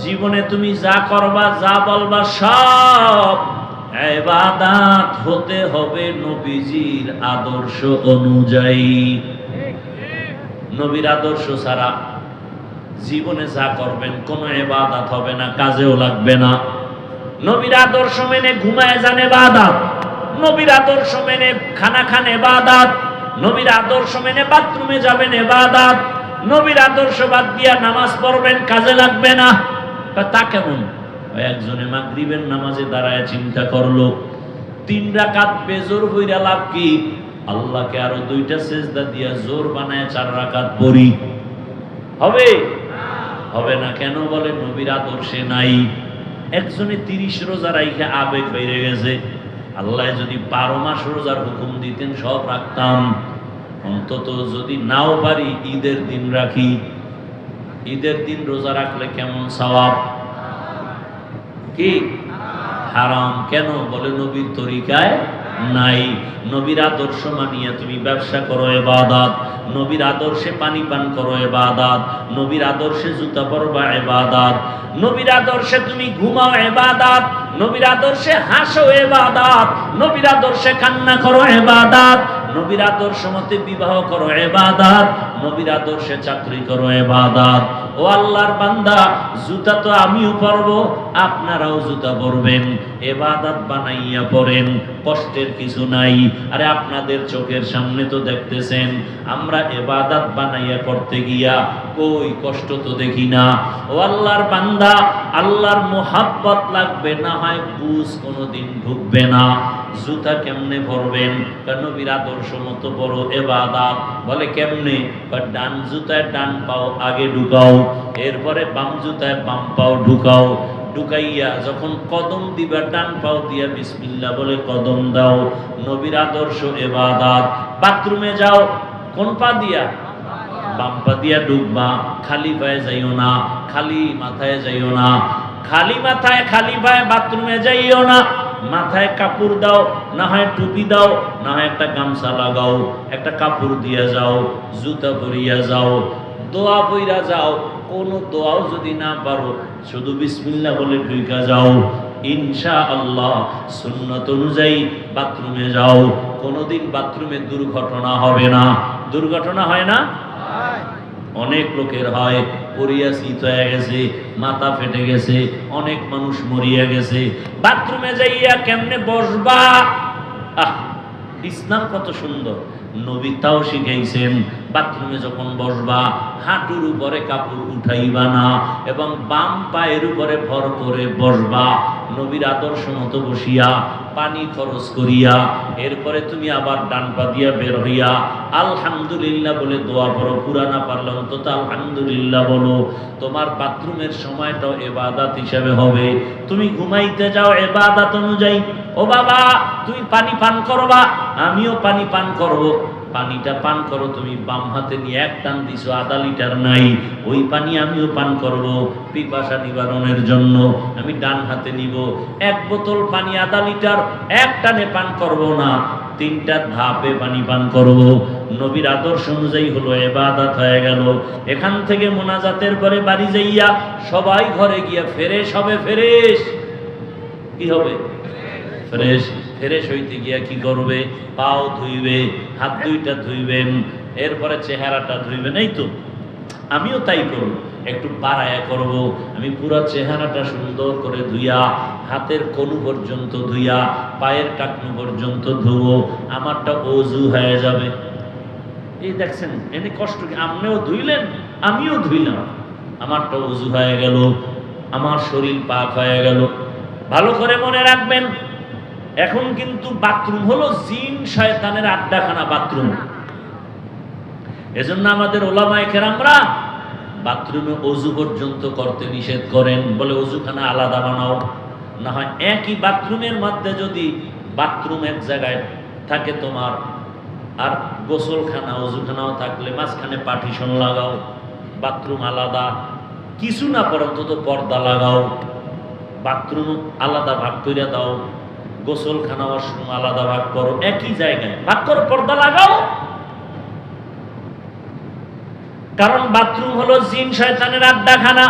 জীবনে তুমি যা করবা, যা বলবা, সব ইবাদত হতে হবে নবীজির আদর্শ অনুযায়ী। নবীর আদর্শ ছাড়া জীবনে যা করবেন কোনো ইবাদত হবে না, কাজেও লাগবে না। নবীর আদর্শ মেনে ঘুমায় যান ইবাদত, নবীর আদর্শ মেনে খানা খান ইবাদত, নবীর আদর্শ মেনে বাথরুমে যাবেন ইবাদত, নবীর আদর্শ বাদ দিয়া নামাজ পড়বেন, কাজে লাগবে না। তা কেমন? একজনে মাগরিবের নামাজে দাঁড়ায় চিন্তা করলো, 3 রাকাত বেজোর হইরা লাভ কি? আল্লাহকে আরো 2টা সেজদা দিয়া জোর বানায় 4 রাকাত পড়ি। হবে? হবে না। কেন? বলে নবীর আদর্শে নাই। একজনে 30 রোজা রাইখে আবেগ বেড়ে গেছে। আল্লাহ যদি 12 মাস রোজার হুকুম দিতেন সব রাখতাম। অন্তত যদি নাও পারি ঈদের দিন রাখি। ঈদের দিন রোজা রাখলে কেমন সওয়াব? কি? হারাম। কেন? বলে নবীর তরিকায় নাই। নবীর আদর্শ মানিয়া তুমি ব্যবসা করো ইবাদত, নবীর আদর্শে পানি পান করো ইবাদত, নবীর আদর্শে জুতা পরবা ইবাদত, নবীর আদর্শে তুমি ঘুমাও ইবাদত, নবীর আদর্শে হাসো ইবাদত, নবীর আদর্শে কান্না করো ইবাদত, নবীর আদর্শ মতে বিবাহ করো ইবাদত, নবীর আদর্শে চাকরি করো ইবাদত। ও আল্লাহর বান্দা, জুতা তো আমিও পরবো, আপনারাও জুতা পরবেন, ইবাদত বানাইয়া পড়েন, কষ্টের কিছু নাই। আরে আপনাদের চোখের সামনে তো দেখতেছেন, আমরা ইবাদত বানাইয়া করতে গিয়া কই কষ্ট তো দেখি না। ও আল্লাহর বান্দা, আল্লাহর মুহাব্বত লাগবে, না হয় বুঝ কোনোদিন ঢুকবে না। জুতা কেমনে পরবেন? নবীর আদর্শ মতো বড় ইবাদত। বলে কেমনে? ডান জুতায় ডান পাও আগে ঢুকাও, এরপরে বাম জুতায় বাম পাও ঢুকাও, ঢুকাইয়া যখন কদম দিবা ডান পাও দিয়া বিসমিল্লাহ বলে কদম দাও। নবীর আদর্শ ইবাদত। বাথরুমে যাও, কোন পা দিয়া? বাম পা দিয়া ঢুকবা। খালি পায়ে যাইও না, খালি মাথায় যাইও না, খালি মাথায় খালি পায়ে বাথরুমে যাইও না। মাথায় কাপড় দাও, না হয় টুপি দাও, না হয় একটা গামছা লাগাও, একটা কাপড় দিয়া যাও, জুতা পরিয়া যাও, দোয়া পইরা যাও। কোন দোয়াও যদি না পারো, শুধু বিসমিল্লাহ বলে ঢুকা যাও। ইনশাআল্লাহ সুন্নাত অনুযায়ী বাথরুমে যাও, কোনোদিন বাথরুমে দুর্ঘটনা হবে না। দুর্ঘটনা হয় না? অনেক লোকের হয় পরিয়া শীত হয়ে গেছে, মাথা ফেটে গেছে, অনেক মানুষ মরিয়া গেছে। বাথরুমে যাইয়া কেমনে বসবা? আহ, ইসলাম কত সুন্দর, নবী তাও শিখাইছেন। বাথরুমে যখন বসবা হাঁটুর উপরে কাপড় উঠাইবা না এবং বাম পায়ের উপরে ভর করে বসবা, নবীর আদর্শ মতো বসিয়া পানি খরচ করিয়া এরপরে তুমি আবার ডান পা দিয়া বের হইয়া আলহামদুলিল্লাহ বলে দোয়া পড়ো। পুরা না পারলে অন্তত আলহামদুলিল্লাহ বলো। তোমার বাথরুমের সময়টাও ইবাদত হিসেবে হবে। তুমি ঘুমাইতে যাও ইবাদত অনুযায়ী। ও বাবা, তুমি পানি পান করবা, আমিও পানি পান করব। পানিটা পান করো, তুমি বাম হাতে নিয়ে এক টান দিছো, আধা লিটার নাই, ওই পানি আমিও পান করব পিপাসা নিবারণের জন্য। আমি ডান হাতে নিব, এক বোতল পানি আধা লিটার এক টানে পান করব না, তিনটা ধাপে পানি পান করব। নবীর আদর্শ অনুযায়ী হলো ইবাদত হয়ে গেল। এখান থেকে মোনাজাতের পরে বাড়ি যাইয়া সবাই ঘরে গিয়া ফ্রেশ হবে। ফ্রেশ কি হবে? ফ্রেশ। ফ্রেশ হইতে গিয়া কি করবে? পাও ধুইবে, হাত দুইটা ধুইবেন, এরপরে চেহারাটা ধুইবেন। এই তো আমিও তাই করব, একটু বাড়ায়া করব। আমি পুরো চেহারাটা সুন্দর করে ধুইয়া, হাতের কনু পর্যন্ত ধুইয়া, পায়ের টাকনু পর্যন্ত ধুবো, আমারটা ওযু হয়ে যাবে। এই দেখছেন এনে কষ্ট কি? আপনিও ধুইলেন, আমিও ধুইলাম, আমারটা ওযু হয়ে গেল, আমার শরীর পাক হয়ে গেল। ভালো করে মনে রাখবেন, এখন কিন্তু বাথরুম হলো জিন শয়তানের আড্ডাখানা বাথরুম। এজন্য আমাদের ওলামায়ে কেরামরা বাথরুমে ওযু পর্যন্ত করতে নিষেধ করেন, বলে ওযুখানা আলাদা বানাও। না হয় একই বাথরুমের মধ্যে যদি বাথরুম এক জায়গায় থাকে তোমার, আর গোসলখানা ওযুখানাও থাকলে মাঝখানে পার্টিশন লাগাও, বাথরুম আলাদা। কিছু না পর্যন্ত তো পর্দা লাগাও, বাথরুম আলাদা ভাগ করে দাও, গোসলখানা ওয়াশরুম আলাদা ভাগ করো, একই জায়গায় ভাগ করো, পর্দা লাগাও। কারণ বাথরুম হলো জিন শয়তানের আড্ডাখানা।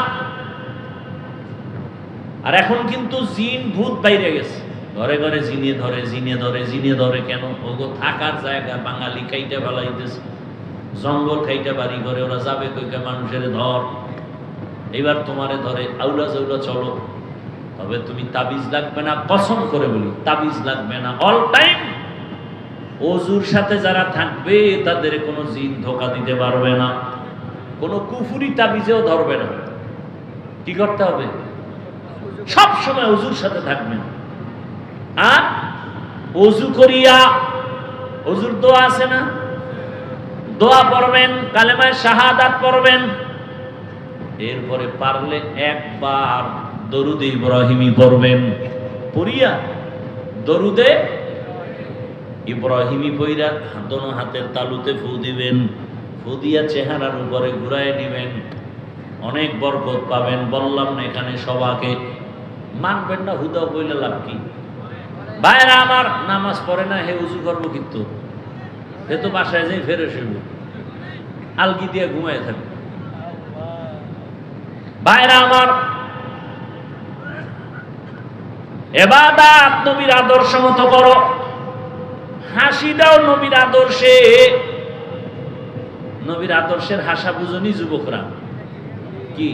আর এখন কিন্তু জিন ভূত বাইরে গেছে, ঘরে ঘরে জিনে ধরে, জিনে ধরে, জিনে ধরে। কেন? ওগো থাকার জায়গা বাঙালি খাইটা ফেলাইতেছে, জঙ্গল খাইটা বাড়ি করে, ওরা যাবে কইকা মানুষের ধর। এবার তোমারে ধরে, আউলা জাউলা চলো, তবে তুমি তাবিজ লাগবে না, কসম করে বলি তাবিজ লাগবে না। অল টাইম ওযুর সাথে যারা থাকবে তাদের কোনো জিন ধোকা দিতে পারবে না, কোনো কুফুরি তাবিজেও ধরবে না। কি করতে হবে? সব সময় ওযুর সাথে থাকবেন। আর ওযু করিয়া, ওযুর দোয়া আছে না, দোয়া পড়বেন, কালেমায়ে শাহাদাত পড়বেন। এরপরে পারলে একবার দরুদ ইব্রাহিমি পড়বেন। পড়িয়া দরুদে ইব্রাহিমি পইরা দোনো হাতের তালুতে ফু দিবেন, ফু দিয়া চেহারার উপরে ঘুরায় দিবেন, অনেক বরকত পাবেন। বললাম না এখানে সবাকে মানবেন না, হুদা বইলে লাভ কি? ভাইরা আমার, নামাজ পড়ে না, হে উজু করবো কিন্তু, হে তো বাসায় যাই ফেরে শুইব, আলগি দিয়ে ঘুমায় থাকবে। ভাইরা আমার, ইবাদত নবীর আদর্শ মতো করো। হাসি দাও নবীর আদর্শে। নবীর আদর্শের হাসা বুঝনি যুবকরা? কি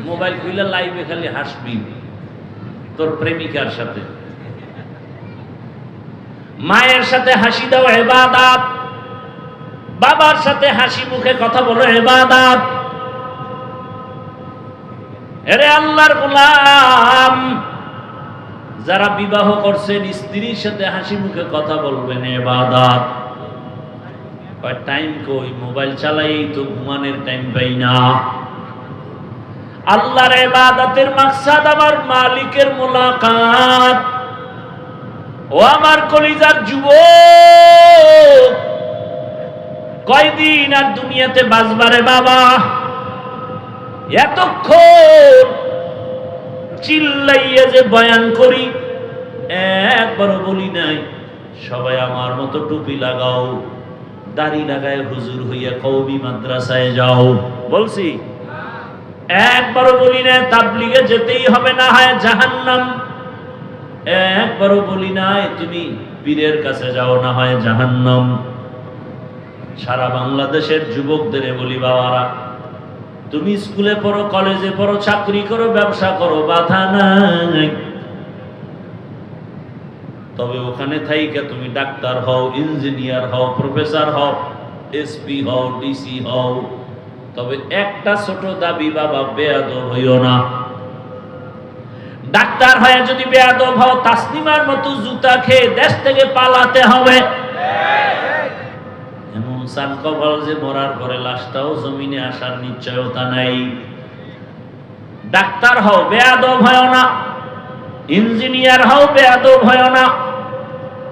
মোবাইল খুলে লাইভে খালি হাসবি তোর প্রেমিকার সাথে। মায়ের সাথে হাসি দাও ইবাদত, বাবার সাথে হাসি মুখে কথা বলো ইবাদত। এরে আল্লাহর গোলাম, যারা বিবাহ করছেন স্ত্রীর সাথে হাসি মুখে কথা বলবেন ইবাদত। টাইম কই? মোবাইল চালাই তো ঘুমানোর টাইম পাই না। আল্লাহর ইবাদতের মাকসাদ আমার মালিকের মুলাকাত। ও আমার কলিজার যুবক, কয়দিন আর দুনিয়াতে বাঁচবারে বাবা? এতক্ষণ চিল্লাইয়া যে বয়ান করি, একবারও বলি নাই সবাই আমার মতো টুপি লাগাও, দাড়ি লাগায় হুজুর হইয়া কওমি মাদ্রাসায় যাও। বলছি? একবারও বলি না তাবলিগে যেতেই হবে, না হয় জাহান্নাম। একবারও বলি নাই তুমি পীরের কাছে যাও, না হয় জাহান্নাম। সারা বাংলাদেশের যুবকদের বলি, বাবারা তুমি স্কুলে পড়ো, কলেজে পড়ো, চাকরি করো, ব্যবসা করো, বাধা নাই। তবে ওখানে থাইকা তুমি ডাক্তার হও, ইঞ্জিনিয়ার হও, প্রফেসর হও, এসপি হও, ডিসি হও, তবে একটা ছোট দাবি, বাবা বেয়াদব হইও না। ডাক্তার হয়ে যদি বেয়াদব হও, তাসলিমার মতো জুতা খেয়ে দেশ থেকে পালাতে হবে। এমন সান কপাল যে মরার পরে লাশটাও জমিনে আসার নিশ্চয়তা নাই। ডাক্তার হও, বেয়াদব হয় না। ইঞ্জিনিয়ার হও, বেয়াদব হয় না।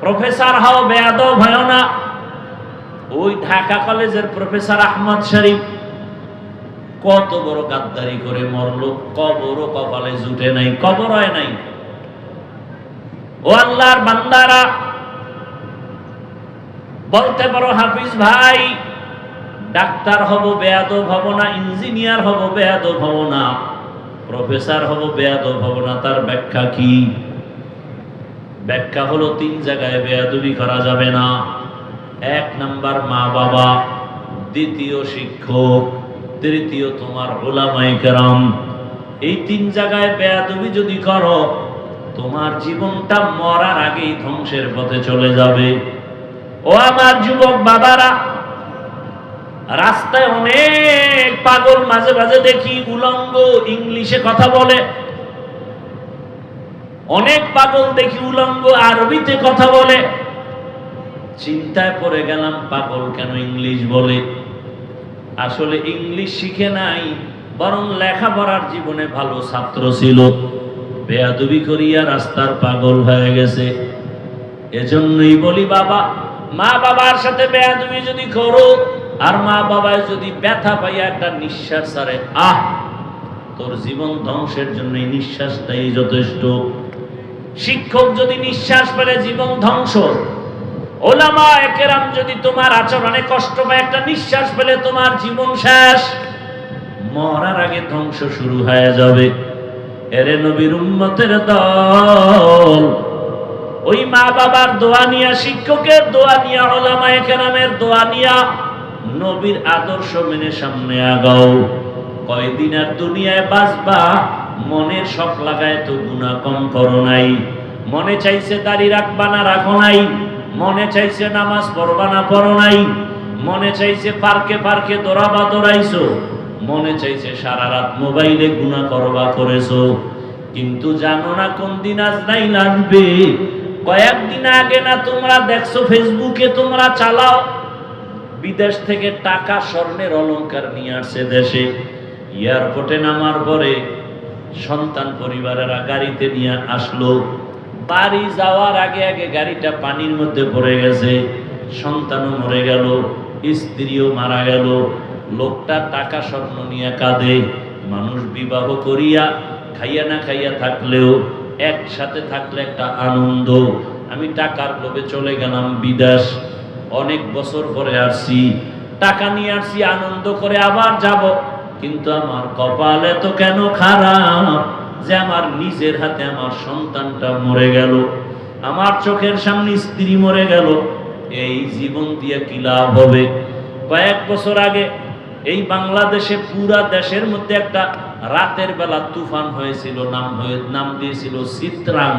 প্রফেসর হও, বেয়াদব হয় না। ওই ঢাকা কলেজের প্রফেসর আহমদ শরীফ কত বড় গাদ্দারি করে মরলো, কবরও কপালে জুটে নাই, কবর হয় নাই। ও আল্লাহর বান্দারা, বলতে পারো হাফিজ ভাই, ডাক্তার হব বেয়াদব হব না, ইঞ্জিনিয়ার হব বেয়াদব হব না, প্রফেসর হব বেয়াদব হব না। তার ব্যাখ্যা কি? ব্যাখ্যা হলো 3 জায়গায় বেয়াদবি করা যাবে না। 1 নাম্বার মা বাবা, দ্বিতীয় শিক্ষক, তৃতীয় তোমার উলামায়ে কেরাম। এই 3 জায়গায় বেয়াদবি যদি করো, তোমার জীবনটা মরার আগেই ধ্বংসের পথে চলে যাবে। ও আমার যুবক বাবারা, রাস্তায় অনেক পাগল মাঝে মাঝে দেখি উলঙ্গ ইংলিশে কথা বলে, অনেক পাগল দেখি উলঙ্গ আরবিতে কথা বলে। চিন্তায় পড়ে গেলাম, পাগল কেন ইংলিশ বলে? আসলে ইংলিশ শিখে নাই, বরং লেখাপড়ার জীবনে ভালো ছাত্র ছিল, বেয়াদবি করিয়া রাস্তার পাগল হয়ে গেছে। এজন্যই বলি বাবা, মা বাবার সাথে বেয়াদবি যদি করো, আর মা বাবায় যদি ব্যথা পাইয়া একটা নিঃশ্বাস ছাড়ে, তোর জীবন ধ্বংসের জন্য এই নিঃশ্বাসটাই যথেষ্ট। শিক্ষক যদি নিঃশ্বাস পেলে জীবন ধ্বংস, ওলামায়ে কেরাম যদি তোমার আচরণে কষ্ট পায়, একটা নিঃশ্বাস পেলে তোমার জীবন শেষ, মরার আগে ধ্বংস শুরু হয়ে যাবে। এরে নবীর উম্মতের দল, ওই মা বাবার দোয়া নিয়া, শিক্ষকের দোয়া নিয়া, ওলামায়ে কেরামের দোয়া নিয়া, নবীর আদর্শ মেনে সামনে আগাও। কয়দিন আর দুনিয়ায় বাঁচবা, মনের শখ লাগায় তো গুনাহ কম করো নাই। মনে চাইছে দাড়ি রাখবা না, রাখো নাই। মনে চাইছে নামাজ পড়বা না, পড়ো নাই। মনে চাইছে পার্কে পার্কে দৌড়াবা, দৌড়াইছো। মনে চাইছে সারা রাত মোবাইলে গুনাহ করবা, করেছো। কিন্তু জানো না কোন দিন আজরাইল আসবে। কয়েকদিন আগে না তোমরা দেখছো ফেসবুকে, তোমরা চালাও, বিদেশ থেকে টাকা স্বর্ণের অলংকার নিয়ে আসছে দেশে। এয়ারপোর্টে নামার পরে সন্তান পরিবারেরা গাড়িতে নিয়ে আসলো, বাড়ি যাওয়ার আগে আগে গাড়িটা পানির মধ্যে পড়ে গেছে, সন্তানও মরে গেল, স্ত্রীও মারা গেল। লোকটা টাকা স্বর্ণ নিয়ে কাঁদে। মানুষ বিবাহ করিয়া খাইয়া না খাইয়া থাকলেও একসাথে থাকলে একটা আনন্দ। আমি টাকার লোভে চলে গেলাম বিদেশ, অনেক বছর পরে আসছি, টাকা নিয়ে আসছি আনন্দ করে, আবার যাব। কিন্তু আমার কপাল এত কেন খারাপ যে আমার নিজের হাতে আমার সন্তানটা মরে গেল, আমার চোখের সামনে স্ত্রী মরে গেল। এই জীবন দিয়ে কি লাভ হবে? কয়েক বছর আগে এই বাংলাদেশে পুরা দেশের মধ্যে একটা রাতের বেলা তুফান হয়েছিল, নাম দিয়েছিল চিত্রাং।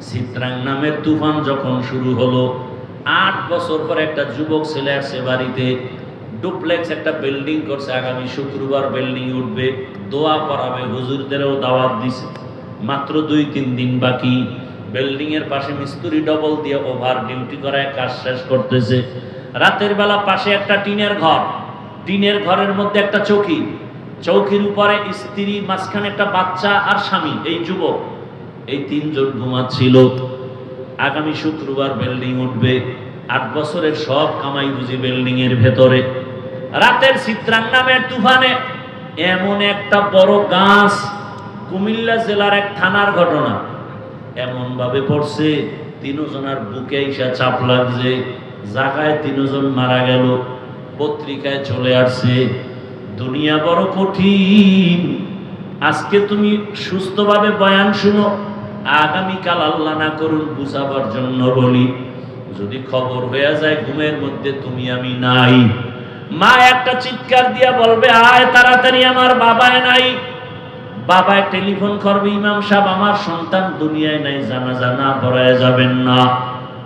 চিত্রাং নামের তুফান যখন শুরু হলো, 8 বছর পর একটা যুবক ছেলে আসছে বাড়িতে, ডুপ্লেক্স একটা বিল্ডিং করছে, আগামী শুক্রবার বিল্ডিং উঠবে, দোয়া করাবে, হুজুরদেরও দাওয়াত দিছে। মাত্র 2-3 দিন বাকি। বিল্ডিং এর পাশে মিস্ত্রি ডবল দিয়ে ওভার ডিউটি করায় কাজ শেষ করতেছে। রাতের বেলা পাশে একটা টিনের ঘর, টিনের ঘরের মধ্যে একটা চৌকি, চৌকির উপরে স্ত্রী, মাঝখানে একটা বাচ্চা আর স্বামী, এই যুবক, এই 3 জন ঘুমাচ্ছিল। আগামী শুক্রবার বিল্ডিং উঠবে, 8 বছরের সব কামাই বুঝি বিল্ডিং এর ভেতরে। রাতের চিত্রাং নামের তুফানে এমন একটা বড় গাছ, কুমিল্লা জেলার এক থানার ঘটনা, এমন ভাবে পড়ছে 3 জনের বুকে এসে চাপ লাগছে, জায়গায় 3 জন মারা গেল। পত্রিকায় চলে আসছে। দুনিয়া বড় কঠিন। আজকে তুমি সুস্থভাবে বয়ান শুনো, আগামীকাল আল্লাহ না করুন বুঝাবার জন্য বলি, যদি খবর হয়ে যায় ঘুমের মধ্যে তুমি আমি নাই, মা একটা চিৎকার দিয়া বলবে, আয় তাড়াতাড়ি, আমার বাবায় নাই। বাবায় টেলিফোন করবে, ইমাম সাহেব আমার সন্তান দুনিয়ায় নাই, জানাজা না পড়ায় যাবেন না।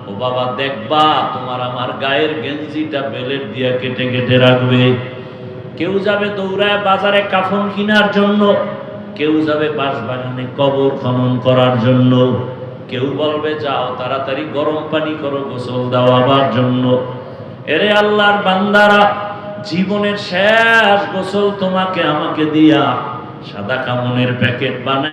ও বাবা, দেখবা তোমার আমার গায়ের গেঞ্জিটা বেলেট দিয়া কেটে কেটে রাখবে। কেউ যাবে দৌড়ায় বাজারে কাফন কেনার জন্য, কেউ যাবে বাঁশবাগানে কবর খনন করার জন্য, কেউ বলবে যাও তাড়াতাড়ি গরম পানি করো, গোসল দেওয়াবার জন্য। এরে আল্লাহর বান্দারা, জীবনের শেষ গোসল তোমাকে আমাকে দিয়া সাদা কামনের প্যাকেট বানায়